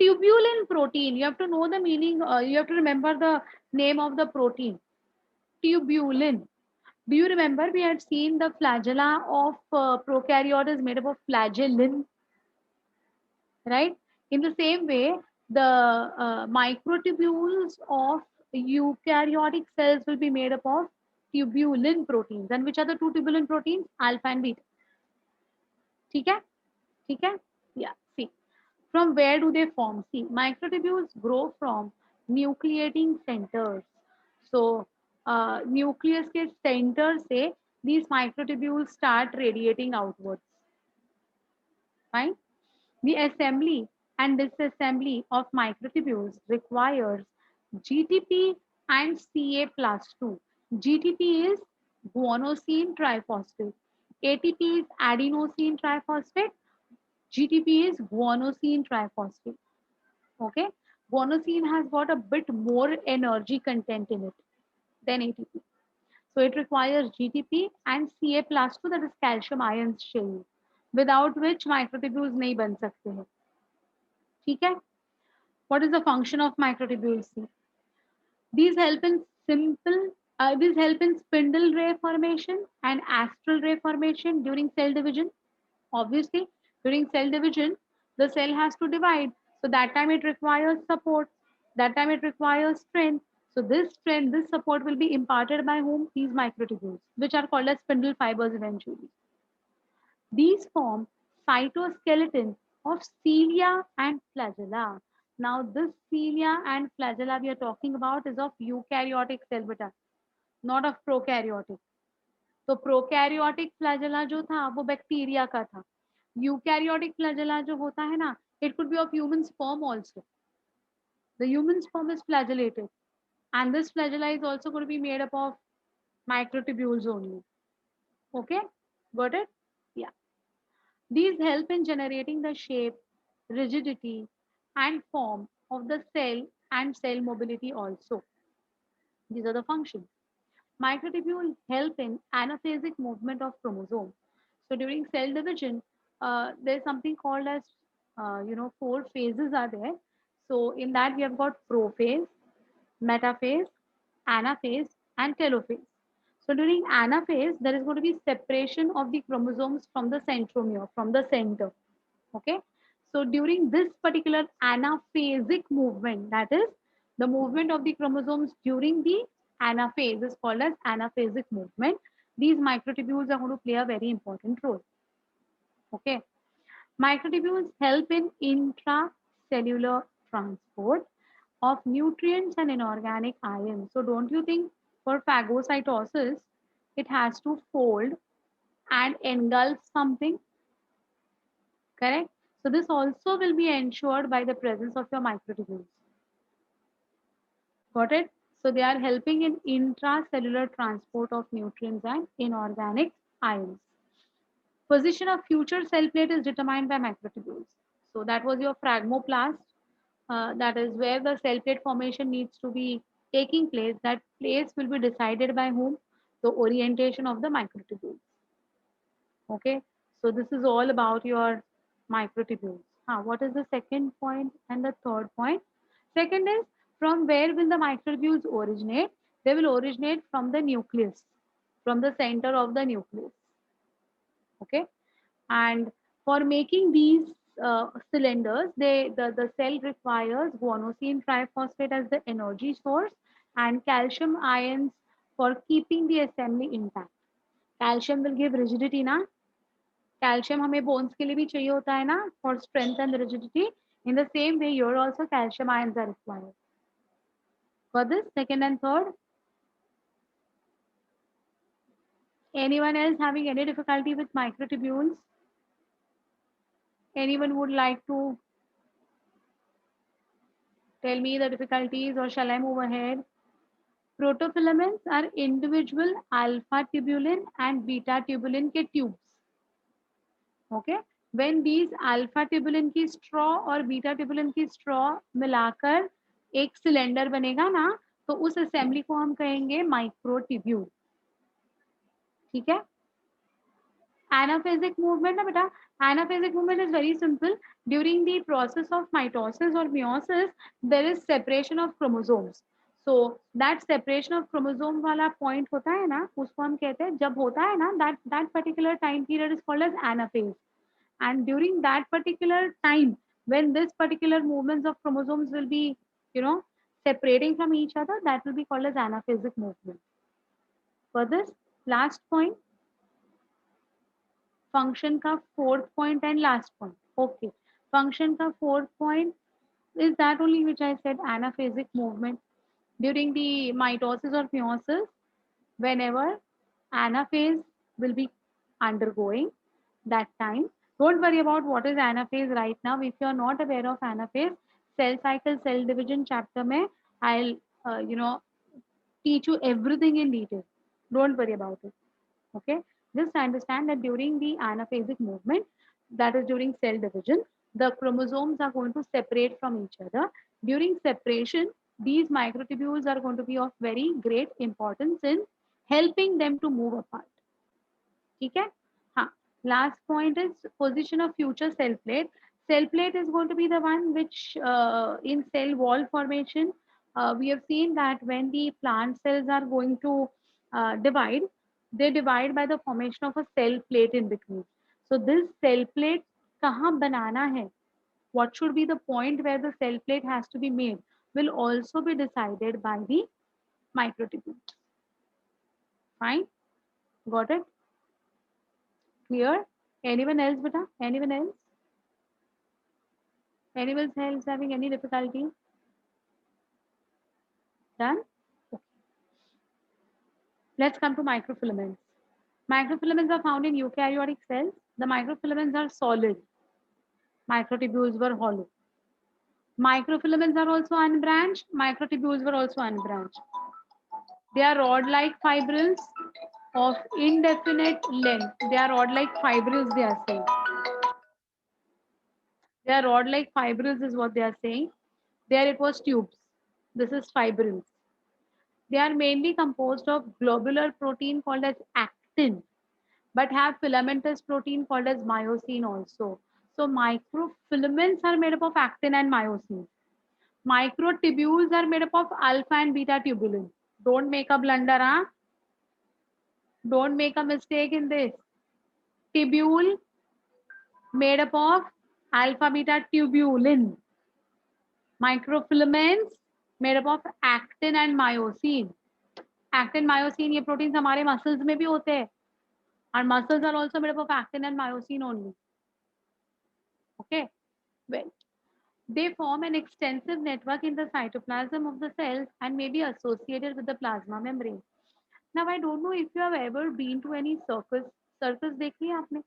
tubulin protein. You have to know the meaning. You have to remember the name of the protein. Tubulin. Do you remember we had seen the flagella of prokaryote is made up of flagellin, right? In the same way, the microtubules of eukaryotic cells will be made up of tubulin proteins. And which are the two tubulin proteins? Alpha and beta. ठीक है? ठीक है? Yeah. See, from where do they form? See, microtubules grow from nucleating centers. So, nucleus के center से these microtubules start radiating outwards. Fine. The assembly and disassembly of microtubules requires GTP and Ca plus 2. GTP is guanosine triphosphate. ATP is adenosine triphosphate. GTP is guanosine triphosphate. Okay. Guanosine has got a bit more energy content in it than ATP. So it requires GTP and Ca plus 2, that is calcium ions चाहिए, without which microtubules नहीं बन सकते हैं. ठीक है? What is the function of microtubules? These help in these help in spindle ray formation and astral ray formation during cell division. Obviously, during cell division, the cell has to divide. So that time it requires support. That time it requires strength. So this strength, this support will be imparted by whom? These microtubules, which are called as spindle fibers eventually. These form cytoskeleton of cilia and flagella. Now, this cilia and flagella we are talking about is of eukaryotic cell beta, not of prokaryotic. तो prokaryotic flagella जो था वो bacteria का था. Eukaryotic flagella जो होता है ना, it could be of human sperm also. The human sperm is flagellated, and this flagella is also going to be made up of microtubules only. Okay, got it? Yeah. These help in generating the shape, rigidity, and form of the cell and cell mobility also. These are the functions. Microtubules help in anaphasic movement of chromosomes. So during cell division, there's something called as, four phases are there. So in that we have got prophase, metaphase, anaphase, and telophase. So during anaphase, there is going to be separation of the chromosomes from the centromere, from the center. Okay. So during this particular anaphasic movement, that is the movement of the chromosomes during the anaphase is called as anaphasic movement. These microtubules are going to play a very important role. Okay. Microtubules help in intracellular transport of nutrients and inorganic ions. So don't you think for phagocytosis, it has to fold and engulf something, correct? So this also will be ensured by the presence of your microtubules. Got it? So they are helping in intracellular transport of nutrients and inorganic ions. Position of future cell plate is determined by microtubules. So that was your phragmoplast. That is where the cell plate formation needs to be taking place. That place will be decided by whom? The orientation of the microtubules. Okay. So this is all about your microtubules. What is the second point and the third point? Second is from where will the microtubules originate? They will originate from the nucleus, from the center of the nucleus. Okay. And for making these cylinders, the cell requires guanosine triphosphate as the energy source and calcium ions for keeping the assembly intact. Calcium will give rigidity ना. Calcium हमें bones के लिए भी चाहिए होता है ना, for strength and rigidity. In the same way, here also calcium ions are required. For this second and third, anyone else having any difficulty with microtubules? Anyone would like to tell me the difficulties or shall I move ahead? Protofilaments are individual alpha tubulin and beta tubulin के tubes. Okay? When these alpha tubulin की straw और beta tubulin की straw मिलाकर एक cylinder बनेगा ना, तो उस असेंबली को हम कहेंगे माइक्रोट्यूब्यूल. ठीक है? Anaphasic movement ना बेटा, anaphasic movement is very simple. During the process of mitosis or meiosis, there is separation of chromosomes. So that separation of chromosome वाला point होता है ना, उसको हम कहते हैं, जब होता है ना, that particular time period is called as anaphase. And during that particular time, when this particular movements of chromosomes will be, you know, separating from each other, that will be called as anaphasic movement. For this last point, function का fourth point and last point. Okay, function का fourth point is that only which I said, anaphasic movement during the mitosis or meiosis. Whenever anaphase will be undergoing, that time, don't worry about what is anaphase right now. If you are not aware of anaphase, cell cycle, cell division chapter mein I'll teach you everything in detail. Don't worry about it. Okay, just understand that during the anaphasic movement, that is during cell division, the chromosomes are going to separate from each other. During separation, these microtubules are going to be of very great importance in helping them to move apart. ठीक है? हाँ. Last point is position of future cell plate. Cell plate is going to be the one which in cell wall formation, we have seen that when the plant cells are going to divide, they divide by the formation of a cell plate in between. So this cell plate कहाँ बनाना है, what should be the point where the cell plate has to be made, will also be decided by the microtubule. Fine, got it? Clear? Anyone else, beta? Anyone else? Anyone else having any difficulty? Done? Okay. Let's come to microfilaments. Microfilaments are found in eukaryotic cells. The microfilaments are solid. Microtubules were hollow. Microfilaments are also unbranched. Microtubules were also unbranched. They are rod-like fibrils of indefinite length. They are rod-like fibrils, they are saying. They are rod-like fibrils is what they are saying. There it was tubes. This is fibrils. They are mainly composed of globular protein called as actin, but have filamentous protein called as myosin also. So microfilaments are made up of actin and myosin. Microtubules are made up of alpha and beta tubulin. Don't make a blunder, huh? Don't make a mistake in this. Tubule made up of alpha beta tubulin. Microfilaments made up of actin and myosin. Actin myosin ये proteins हमारे muscles में भी होते हैं और muscles are also made up of actin and myosin only. Okay, well, they form an extensive network in the cytoplasm of the cells and may be associated with the plasma membrane. Now I don't know if you have ever been to any circus. Circus देखी है आपने?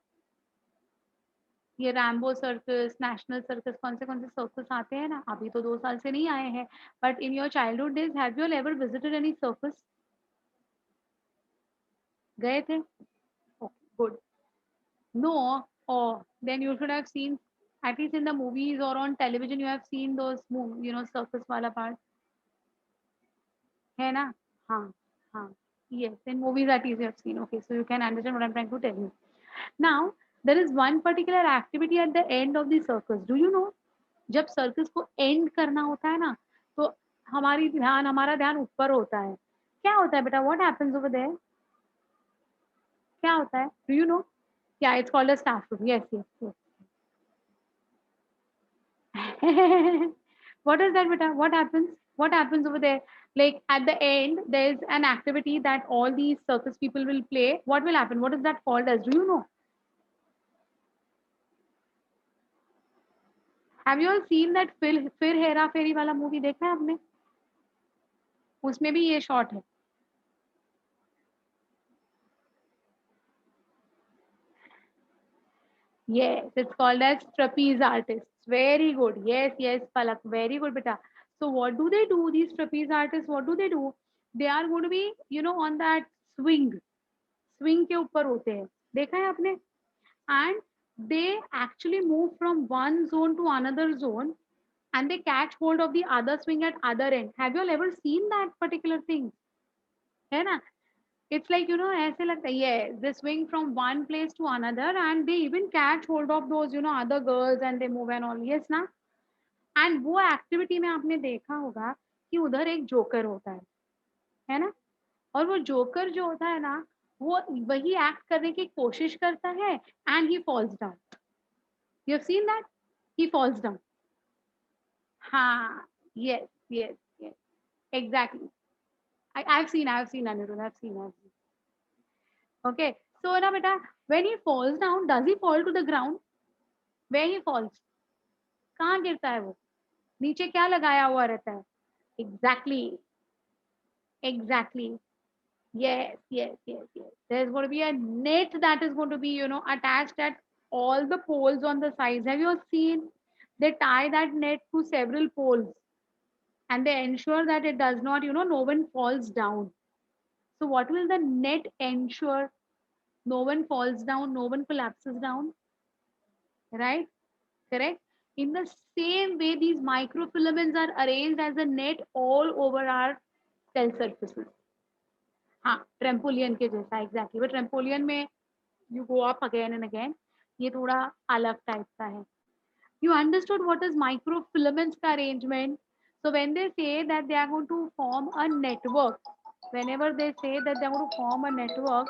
ये Rambo circus, national circus, कौन से circus आते हैं ना, अभी तो 2 साल से नहीं आए हैं, but in your childhood days have you ever visited any circus? गए थे? Okay, good. No, or then you should have seen, at least in the movies or on television, you have seen those circus वाला part, है ना? हाँ, हाँ. Yes, in movies at least you have seen. Okay, so you can understand what I'm trying to tell you. Now, there is one particular activity at the end of the circus. Do you know? जब circus को and करना होता है ना, तो हमारा ध्यान ऊपर होता है. क्या होता है बेटा? What happens over there? क्या होता है? Do you know? Yeah it's called a staff room. Yes, yes, yes. What is that beta? What happens? What happens over there? Like at the end, there's an activity that all these circus people will play. What will happen? What is that called as? Do you know? Have you all seen that फिर हेरा फेरी वाला movie देखा है आपने? उसमें भी ये shot है. Yes, it's called as trapeze artists. Very good. Yes, yes, Palak. Very good, beta. So what do they do? These trapeze artists, what do they do? They are going to be, on that swing. Swing के ऊपर होते हैं. देखा है आपने? And they actually move from one zone to another zone and they catch hold of the other swing at other end. Have you all ever seen that particular thing? है ना? It's like, ऐसे लगता है, yes, they swing from one place to another and they even catch hold of those, other girls and they move and all. Yes ना? And वो activity में आपने देखा होगा कि उधर एक जोकर होता है ना? और वो जोकर जो होता है ना, वो वही एक्ट करने की कोशिश करता है and he falls down. You have seen that? He falls down. हाँ, yes, yes, yes, exactly. I've seen, Anirudh, I've seen. Okay, so now beta, when he falls down, does he fall to the ground? Where he falls? कहाँ गिरता है वो? नीचे क्या लगाया हुआ रहता है? Exactly, exactly. Yes, yes, yes, yes. There's going to be a net that is going to be, attached at all the poles on the sides. Have you all seen? They tie that net to several poles and they ensure that it does not, no one falls down. So what will the net ensure? No one falls down, no one collapses down, right? Correct? In the same way, these microfilaments are arranged as a net all over our cell surfaces. हाँ, ट्रेम्पोलियन के जैसा exactly. But ट्रेम्पोलियन में you go up again and again. ये थोड़ा अलग type का है. You understood what is microfilaments का arrangement? So when they say that they are going to form a network, whenever they say that they are going to form a network,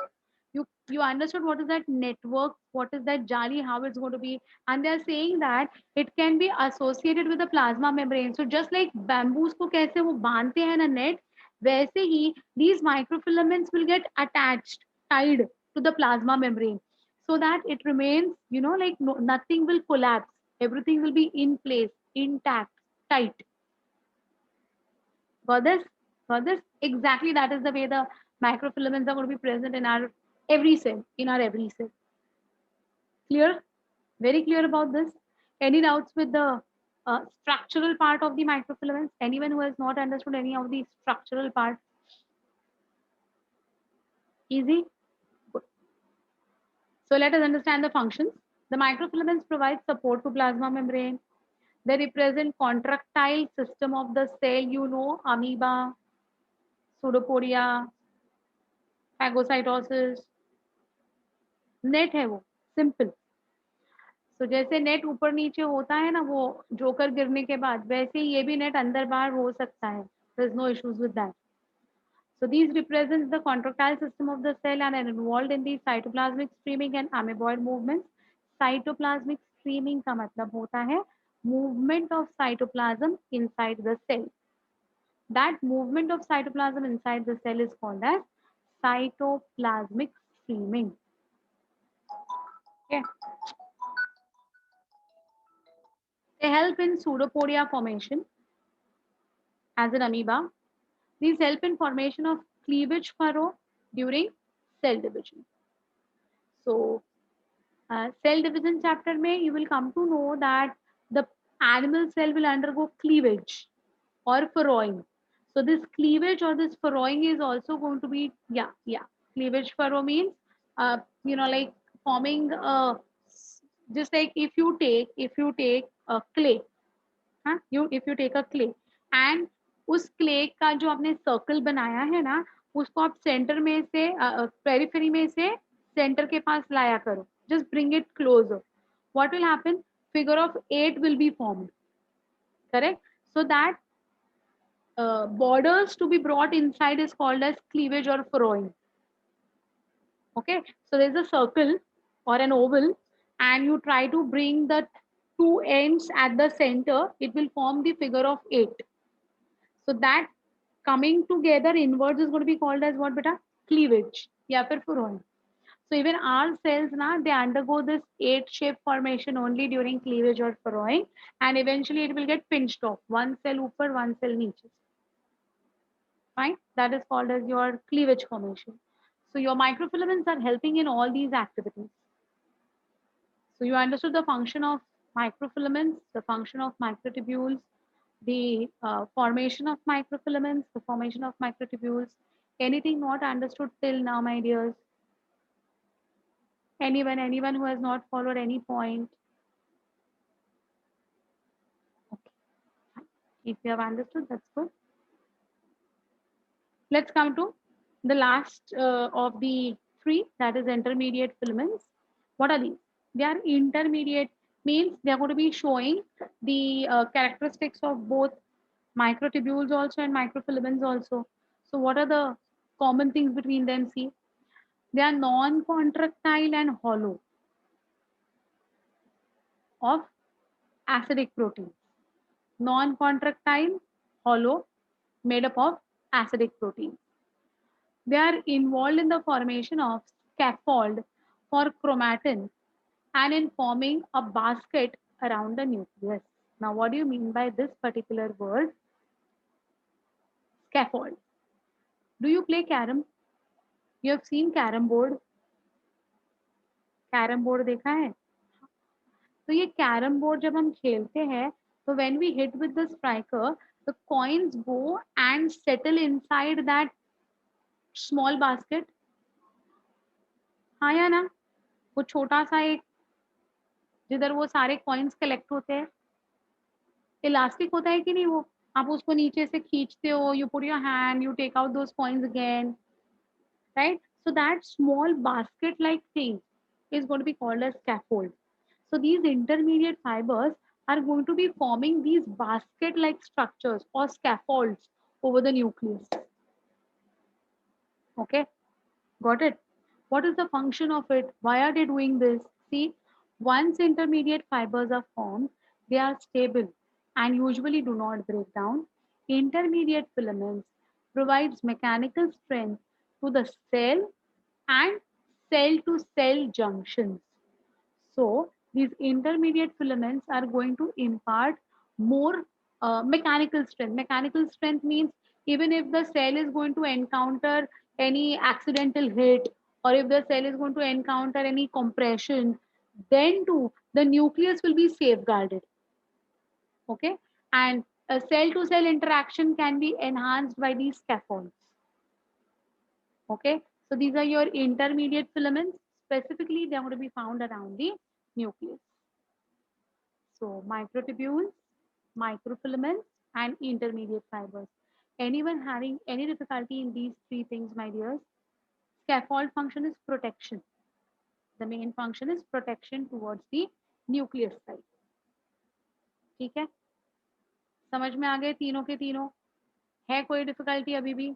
you understood what is that network, what is that jali, how it's going to be, and they are saying that it can be associated with the plasma membrane. So just like bamboos को कैसे वो बांधते हैं ना net, वैसे ही these microfilaments will get attached, tied to the plasma membrane, so that it remains, like nothing will collapse. Everything will be in place, intact, tight. Got this? Got this? Exactly, that is the way the microfilaments are going to be present in our every cell, in our every cell. Clear? Very clear about this? Any doubts with the structural part of the microfilaments? Anyone who has not understood any of the structural part? Easy? Good. So let us understand the functions. The microfilaments provide support to plasma membrane. They represent contractile system of the cell, you know, amoeba, pseudopodia, phagocytosis. Net है वो simple. तो जैसे net ऊपर नीचे होता है ना वो जोकर गिरने के बाद, वैसे ही ये भी नेट अंदर बाहर हो सकता है. There is no issues with that. So these represents the contractile system of the cell and are involved in the cytoplasmic streaming and amoeboid movements. Cytoplasmic streaming का मतलब होता है movement of cytoplasm inside the cell. That movement of cytoplasm inside the cell is called as cytoplasmic streaming. Okay. They help in pseudopodia formation as an amoeba. These help in formation of cleavage furrow during cell division. So, cell division chapter में you will come to know that the animal cell will undergo cleavage or furrowing. So this cleavage or this furrowing is also going to be cleavage furrow means like forming just like if you take a clay. हाँ if you take a clay and उस clay का जो आपने circle बनाया है ना उसको आप सेंटर में से पेरिफेरी में से सेंटर के पास लाया करो. Just bring it closer. What will happen? Figure of 8 will be formed. Correct? So that borders to be brought inside is called as cleavage or furrowing. Okay, so there's a circle or an oval and you try to bring the two ends at the center, it will form the figure of 8. So that coming together inwards is going to be called as what beta? Cleavage. Yeah, furrowing. So even our cells now they undergo this 8 shape formation only during cleavage or furrowing and eventually it will get pinched off. One cell upper, one cell niche. Fine. That is called as your cleavage formation. So your microfilaments are helping in all these activities. So you understood the function of microfilaments, the function of microtubules, the formation of microfilaments, the formation of microtubules. Anything not understood till now, my dears? Anyone who has not followed any point? Okay. If you have understood, that's good. Let's come to the last of the three, that is intermediate filaments. What are these? They are intermediate, means they are going to be showing the characteristics of both microtubules also and microfilaments also. So what are the common things between them? See, they are non-contractile and hollow of acidic proteins. Non-contractile, hollow, made up of acidic proteins. They are involved in the formation of scaffold for chromatin and in forming a basket around the nucleus. Now, what do you mean by this particular word? Scaffold. Do you play carom? You have seen carom board? Carrom board देखा है? तो ये carrom board जब हम खेलते हैं तो when we hit with the striker the coins go and settle inside that small basket. हाँ या ना? वो छोटा सा एक जिधर वो सारे कॉइन्स कलेक्ट होते हैं, इलास्टिक होता है कि नहीं वो? आप उसको नीचे से खींचते हो, you put your hand, you take out those coins again, right? So that small basket like thing is going to be called as scaffold. So these intermediate fibers are going to be forming these basket like structures or scaffolds over the nucleus. Okay, got it? What is the function of it? Why are they doing this? See, once intermediate fibers are formed, they are stable and usually do not break down. Intermediate filaments provides mechanical strength to the cell and cell to cell junctions. So these intermediate filaments are going to impart more mechanical strength. Mechanical strength means even if the cell is going to encounter any accidental hit or if the cell is going to encounter any compression, then too the nucleus will be safeguarded. Okay, and a cell to cell interaction can be enhanced by these scaffolds. Okay, so these are your intermediate filaments. Specifically, they are going to be found around the nucleus. So microtubules, microfilaments, and intermediate fibers. Anyone having any difficulty in these three things, my dears, scaffold function is protection. The main function is protection towards the nucleus side. ठीक है, समझ में आ गए तीनों के तीनों? है कोई डिफिकल्टी अभी भी?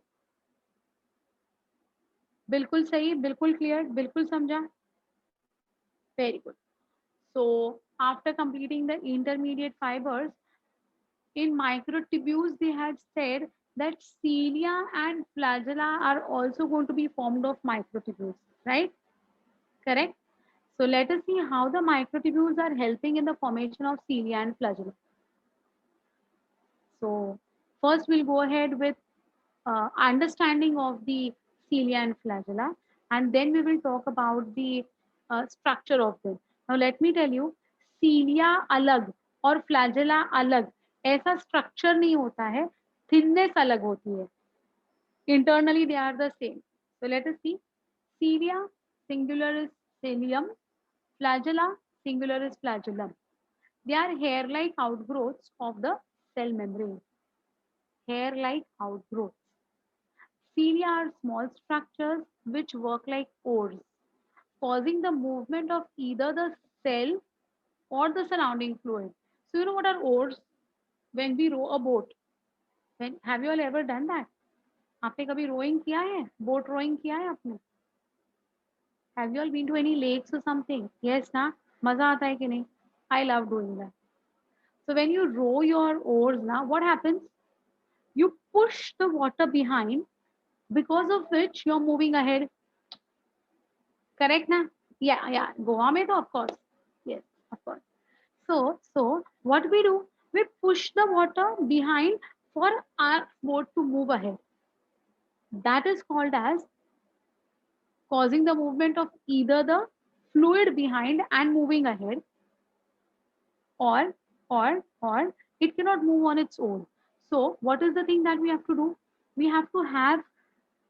बिल्कुल सही, बिल्कुल क्लियर, बिल्कुल समझा. Very good. So after completing the intermediate fibers, in microtubules, they had said that cilia and flagella are also going to be formed of microtubules, right? Correct? So let us see how the microtubules are helping in the formation of cilia and flagella. So first we'll go ahead with understanding of the cilia and flagella, and then we will talk about the structure of them. Now let me tell you, cilia अलग और flagella अलग ऐसा structure नहीं होता है, thinness अलग होती है. Internally they are the same. So let us see. Cilia, singular is cilium. Flagella, singular is flagellum. They are hair-like outgrowths of the cell membrane. Hair-like outgrowths. Cilia are small structures which work like oars, causing the movement of either the cell or the surrounding fluid. So you know what are oars? When we row a boat. When have you all ever done that? आपने कभी rowing किया है? Boat rowing किया है आपने? Have you all been to any lakes or something? Yes ना? मजा आता है कि नहीं? I love doing that. So when you row your oars now, what happens? You push the water behind, because of which you're moving ahead. Correct na? Yeah, yeah. Goa mein to of course. Yes, of course. So what we do, we push the water behind for our boat to move ahead. That is called as causing the movement of either the fluid behind and moving ahead, or or it cannot move on its own. So what is the thing that we have to do? We have to have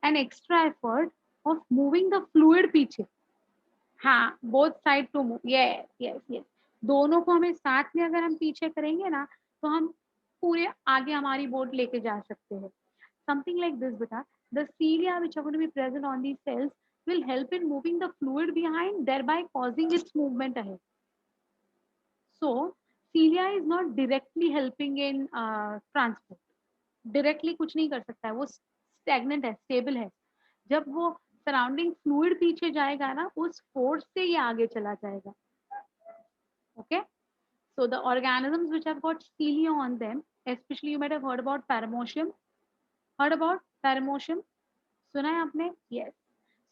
an extra effort of moving the fluid पीछे. हाँ, both side to move. Yes yes yes, दोनों को हमें साथ में अगर हम पीछे करेंगे ना, तो हम पूरे आगे हमारी बोट लेके जा सकते हैं. Something like this, beta. The cilia which are going to be present on these cells will help in moving the fluid behind, thereby causing its movement ahead. So cilia is not directly helping in transport. Directly कुछ नहीं कर सकता है, वो stagnant है, stable है. जब वो सराउंडिंग फ्लूइड पीछे जाएगा ना, उस फोर्स से ये आगे चला जाएगा. Okay, so the organisms which have got cilia on them, especially you might have heard about paramecium. Heard about paramecium? सुना है आपने? Yes.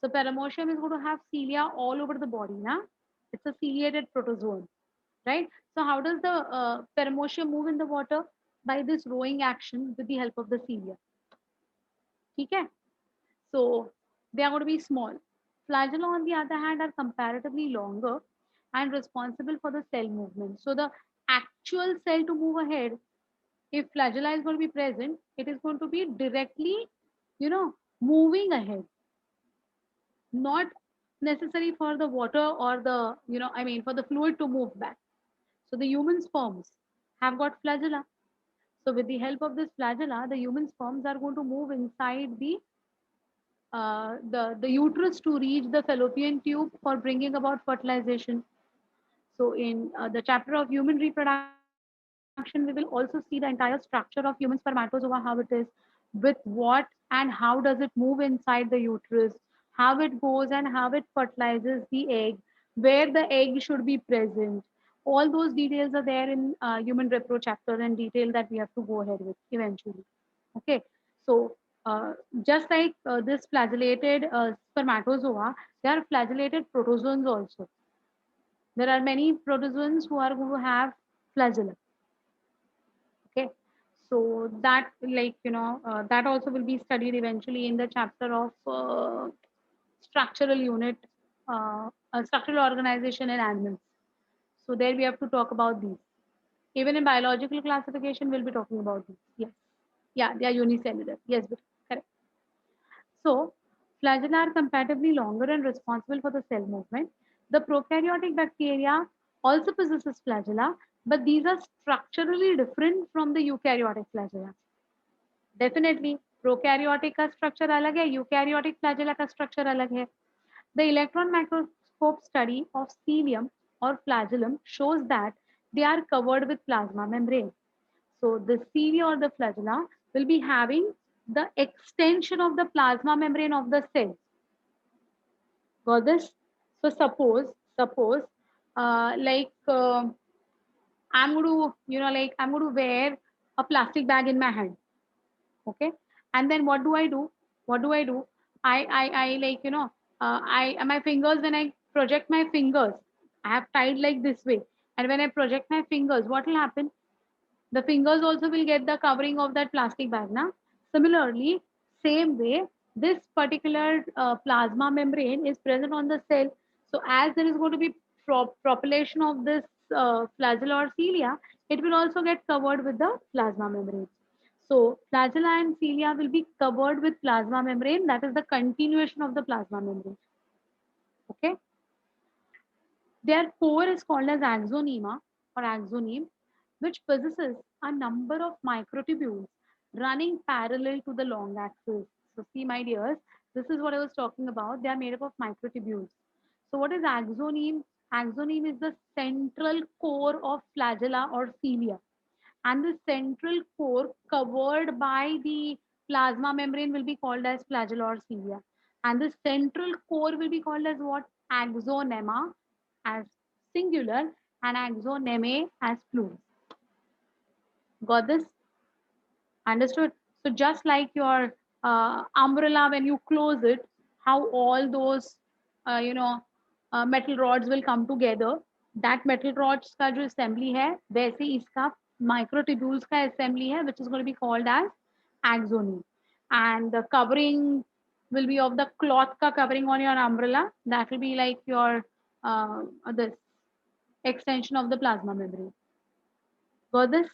So paramecium is going to have cilia all over the body ना. It's a ciliated protozoan, right? So how does the paramecium move in the water? By this rowing action with the help of the cilia. ठीक है? So they are going to be small. Flagella, on the other hand, are comparatively longer and responsible for the cell movement. So the actual cell to move ahead, if flagella is going to be present, it is going to be directly, moving ahead, not necessary for the water or the, for the fluid to move back. So the human sperms have got flagella. So with the help of this flagella, the human sperms are going to move inside the uterus to reach the fallopian tube for bringing about fertilization. So in the chapter of human reproduction, we will also see the entire structure of human spermatozoa, how it is, with what and how does it move inside the uterus, how it goes and how it fertilizes the egg, where the egg should be present. All those details are there in human repro chapter and detail that we have to go ahead with eventually. Okay, so just like this flagellated spermatozoa, there are flagellated protozoans also. There are many protozoans who are going to have flagella. Okay, so that that also will be studied eventually in the chapter of structural unit, structural organization in animals. So there we have to talk about these. Even in biological classification, we'll be talking about these. Yes. Yeah, they are unicellular. Yes, correct. So, flagella are comparatively longer and responsible for the cell movement. The prokaryotic bacteria also possesses flagella, but these are structurally different from the eukaryotic flagella. Definitely, prokaryotic का structure अलग है, eukaryotic flagella का structure अलग है. The electron microscope study of cilium or flagellum shows that they are covered with plasma membrane. So the cilia or the flagella will be having the extension of the plasma membrane of the cell. Got this? So suppose, like I'm going to, like I'm going to wear a plastic bag in my hand. Okay, and then what do I do? I like, I my fingers, when I project my fingers, I have tied like this way, and when I project my fingers, what will happen? The fingers also will get the covering of that plastic bag now. Similarly, same way, this particular plasma membrane is present on the cell. So as there is going to be propagation of this flagella or cilia, it will also get covered with the plasma membrane. So flagella and cilia will be covered with plasma membrane. That is the continuation of the plasma membrane. Okay. Their core is called as axonema or axoneme, which possesses a number of microtubules running parallel to the long axis. So see, my dears, this is what I was talking about. They are made up of microtubules. So what is axoneme? Axoneme is the central core of flagella or cilia. And the central core covered by the plasma membrane will be called as flagella or cilia. And the central core will be called as what? Axonema as singular and axoneme as plural. Got this? Understood? So just like your umbrella, when you close it, how all those, metal rods will come together. That metal rods का जो assembly है, वैसे इसका microtubules का assembly है, which is going to be called as axoneme. And the covering will be of the cloth ka covering on your umbrella. That will be like your this extension of the plasma membrane. Got this?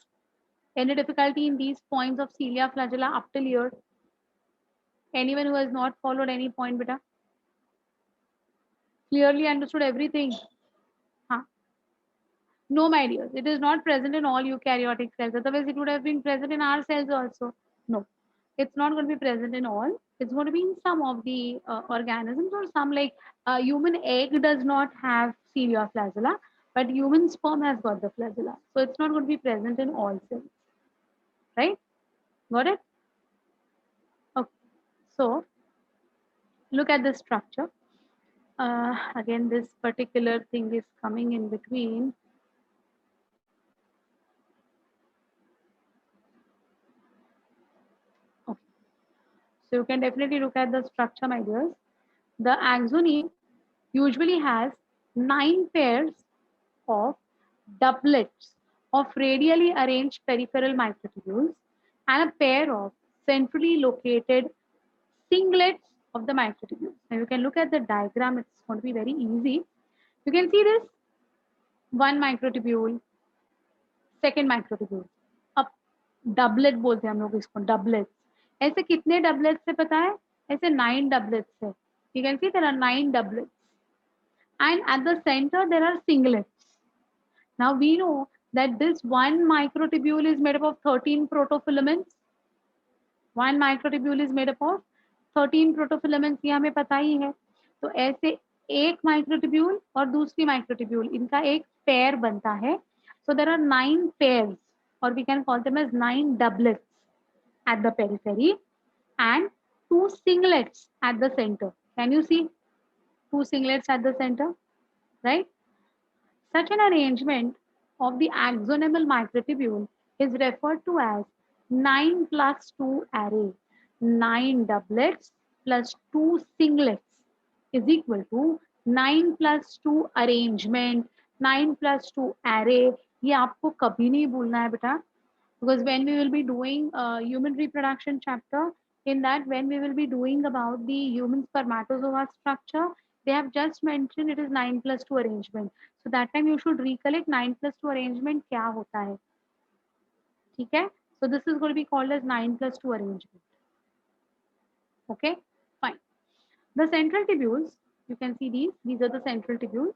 Any difficulty in these points of cilia, flagella up till here? Anyone who has not followed any point, beta? Clearly understood everything? Huh? No, my dears. It is not present in all eukaryotic cells. Otherwise, it would have been present in our cells also. No, it's not going to be present in all. It's going to be in some of the organisms, or some, like human egg does not have cilia flagella, but human sperm has got the flagella. So it's not going to be present in all cells. Right? Got it? Okay. So look at the structure. Again, this particular thing is coming in between. Okay. So you can definitely look at the structure, my dears. The axoneme usually has 9 pairs of doublets of radially arranged peripheral microtubules and a pair of centrally located singlets of the microtubules. Now you can look at the diagram, it's going to be very easy. You can see this one microtubule, second microtubule. अब doublet बोलते हैं हम लोग इसको, doublet. ऐसे कितने doublet से पता है? ऐसे 9 डबलेट्स है. You can see there are 9 doublets. And at the center there are singlets. Now we know that this one microtubule is made up of 13 protofilaments. One microtubule is made up of 13 protofilaments. ये हमें पता ही है. तो ऐसे एक microtubule और दूसरी microtubule, इनका एक पेयर बनता है. So there are 9 pairs, or we can call them as 9 doublets at the periphery and 2 singlets at the center. Can you see 2 singlets at the center? Right? Such an arrangement of the axonemal microtubule is referred to as 9 plus 2 array. 9 doublets plus 2 singlets is equal to 9 plus 2 arrangement, 9 plus 2 array. ये आपको कभी नहीं भूलना है बेटा, because when we will be doing human reproduction chapter, in that when we will be doing about the human spermatozoa structure, They have just mentioned it is 9+2 arrangement. So that time you should recollect 9+2 arrangement क्या होता है. ठीक है? So this is going to be called as 9+2 arrangement. Okay, fine. The central tubules, you can see these. These are the central tubules.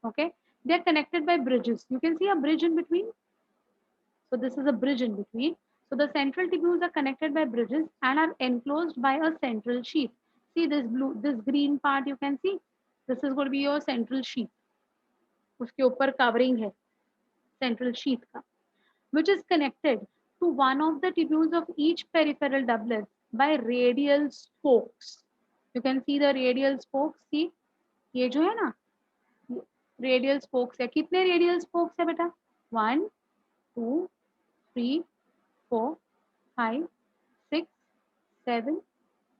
Okay, they are connected by bridges. You can see a bridge in between. So this is a bridge in between. So the central tubules are connected by bridges and are enclosed by a central sheath. See this blue, this green part you can see. This is going to be your central sheath. उसके ऊपर covering है central sheath का, which is connected to one of the tubules of each peripheral doublet by radial spokes. You can see the radial spokes. See, ये जो है ना radial spokes है. कितने रेडियल स्पोक्स है बेटा? 1 2 3 4 5 6 7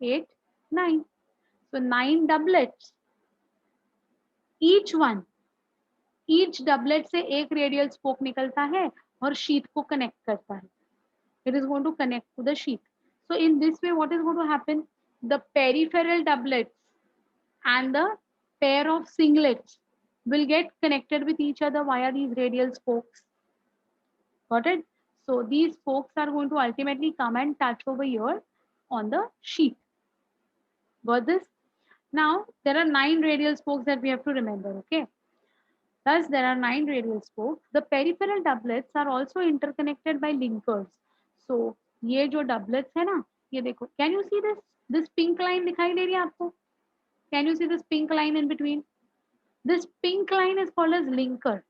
8 9. So 9 doublets. ईच डबलेट से एक रेडियल स्पोक निकलता है और शीट को कनेक्ट करता है. It is going to connect to the sheath. So in this way, what is going to happen? The peripheral doublets and the pair of singlets will get connected with each other via these radial spokes. Got it? So these spokes are going to ultimately come and touch over here on the sheath. Got this? Now there are 9 radial spokes that we have to remember. Okay. Thus, there are 9 radial spokes. The peripheral doublets are also interconnected by linkers. So, ये जो doublets है ना, ये देखो. Can you see this? This pink line दिखाई दे रही है आपको? Can you see this pink line in between? This pink line is called as linker.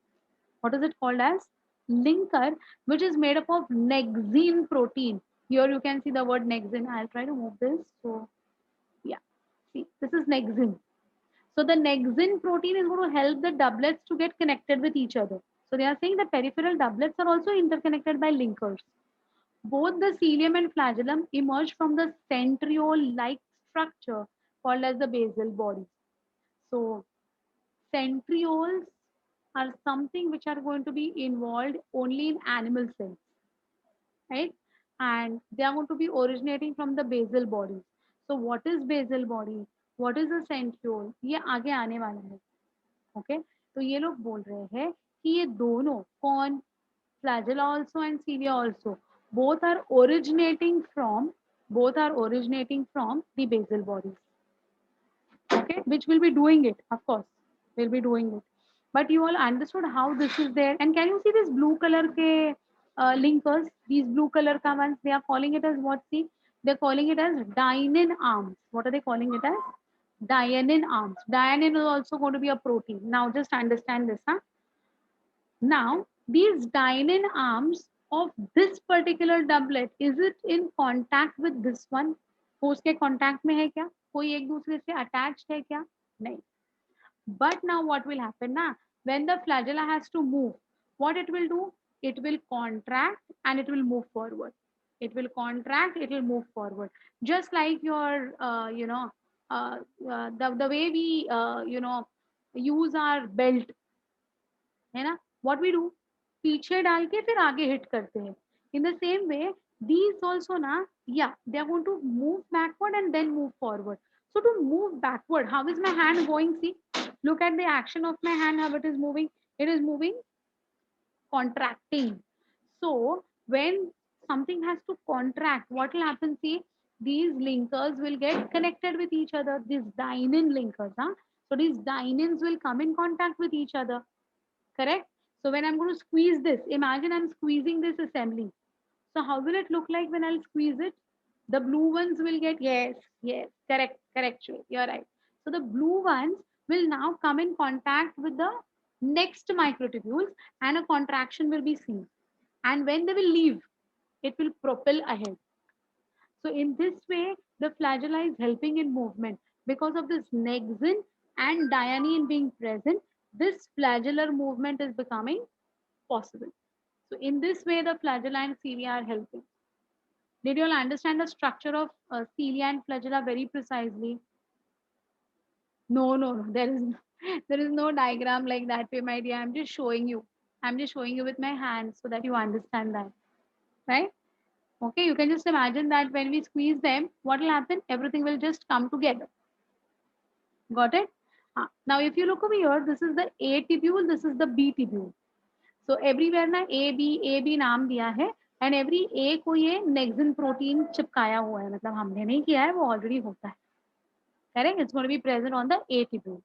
What is it called as? Linker, which is made up of nexene protein. Here you can see the word nexene. I'll try to move this. So, yeah. See, this is nexene. So the nexene protein is going to help the doublets to get connected with each other. So they are saying that peripheral doublets are also interconnected by linkers. Both the cilium and flagellum emerge from the centriole-like structure called as the basal body. So centrioles are something which are going to be involved only in animal cells, right? And they are going to be originating from the basal body. So what is basal body? What is a centriole? ये आगे आने वाला है. Okay तो ये लोग बोल रहे हैं कि ये दोनों कौन flagella also and cilia also both are originating from the basal bodies. Okay, which will be doing it, of course, will be doing it. But you all understood how this is there. And can you see this blue color ke linkers? These blue color ka ones, they are calling it as what? See, they're calling it as dynein arms. What are they calling it as? Dynein arms. Dynein is also going to be a protein. Now just understand this, huh? Now these dynein arms of this particular doublet, is it in contact with this one? वो उसके contact में है क्या? कोई एक दूसरे से attached है क्या? नहीं. But now what will happen na? When the flagella has to move, what it will do? It will contract and it will move forward. It will contract, it will move forward. Just like your, the way we, use our belt, है ना? What we do? पीछे डाल के फिर आगे hit करते हैं. In the same way, these also na, yeah, they are going to move backward and then move forward. So to move backward, how is my hand going? See, look at the action of my hand, how it is moving. It is moving, contracting. So when something has to contract, what will happen? See, these linkers will get connected with each other. These dynein linkers, huh? So these dyneins will come in contact with each other. Correct? So when I'm going to squeeze this, imagine I'm squeezing this assembly. So how will it look like when I'll squeeze it? The blue ones will get, yes, yes, correct, correct, Shwet, you're right. So the blue ones will now come in contact with the next microtubules and a contraction will be seen. And when they will leave, it will propel ahead. So in this way, the flagella is helping in movement. Because of this nexin and dynein being present, this flagellar movement is becoming possible. So in this way, the flagella and cilia are helping. Did you all understand the structure of cilia and flagella very precisely? No, no, no. There is no diagram like that, my dear. I'm just showing you. I'm just showing you with my hands so that you understand that. Right? Okay, you can just imagine that when we squeeze them, what will happen? Everything will just come together. Got it? Now if you look over here, this is the A tubule, this is the B tubule. So everywhere ना A B नाम दिया है and every A को ये nexin protein चिपकाया हुआ है, मतलब हमने नहीं किया है, वो ऑलरेडी होता है. Correct? It's going to be present on the A tubule.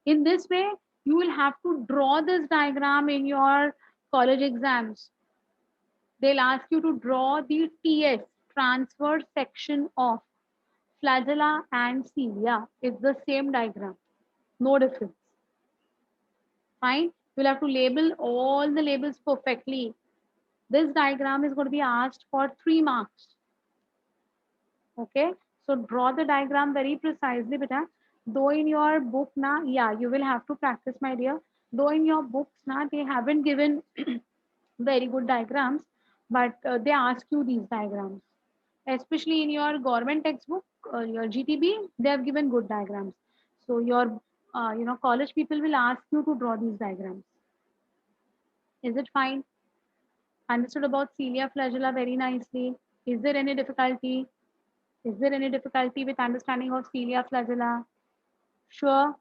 In this way, you will have to draw this diagram in your college exams. They'll ask you to draw the TS, transverse section of flagella and cilia. It's the same diagram, no difference. Fine. You'll have to label all the labels perfectly. This diagram is going to be asked for 3 marks. Okay. So draw the diagram very precisely, beta. Though in your book, na, yeah, you will have to practice, my dear. Though in your books, na, they haven't given very good diagrams, but they ask you these diagrams. Especially in your government textbook, your GTB, they have given good diagrams. So your, college people will ask you to draw these diagrams. Is it fine? Understood about cilia flagella very nicely. Is there any difficulty? Is there any difficulty with understanding of cilia flagella? Sure.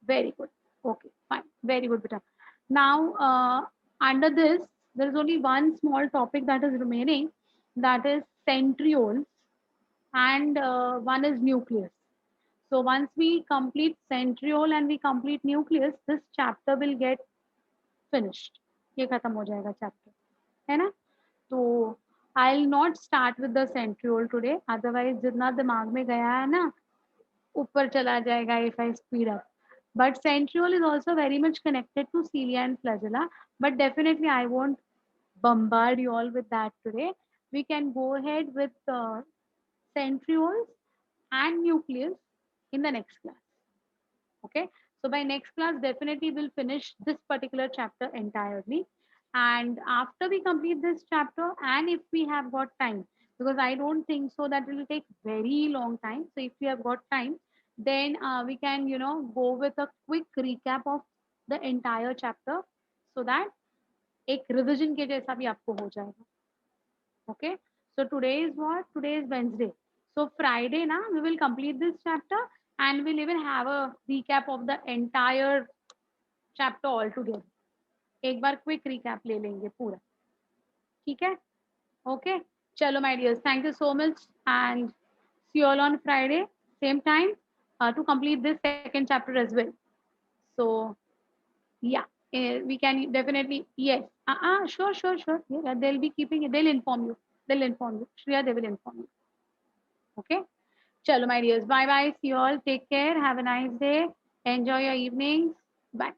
Very good. Okay, fine. Very good, beta. Now, under this, there is only one small topic that is remaining, that is centrioles, and one is nucleus. So once we complete centriole and we complete nucleus, this chapter will get finished. ये खत्म हो जाएगा chapter, है ना? तो I'll not start with the centriole today. Otherwise, जितना दिमाग में गया है ना, ऊपर चला जाएगा if I speed up. But centriole is also very much connected to cilia and flagella. But definitely, I won't bombard you all with that today. We can go ahead with centrioles and nucleus in the next class. Okay. So by next class, definitely we'll finish this particular chapter entirely. And after we complete this chapter, and if we have got time, because I don't think so that it will take very long time. So if we have got time, then we can, go with a quick recap of the entire chapter so that एक revision के जैसा भी आपको हो जाएगा. Okay. So today is what? Today is Wednesday. So Friday, na, we will complete this chapter and we'll even have a recap of the entire chapter altogether. एक बार quick recap ले लेंगे पूरा. ठीक है? Okay. चलो my dears, thank you so much and see you all on Friday, same time, to complete this second chapter as well. So yeah, we can definitely, yes. Sure. Yeah, they'll be keeping it. They'll inform you. Shreya, they will inform you. Okay. Chalo, my dears. Bye bye. See you all. Take care. Have a nice day. Enjoy your evenings. Bye.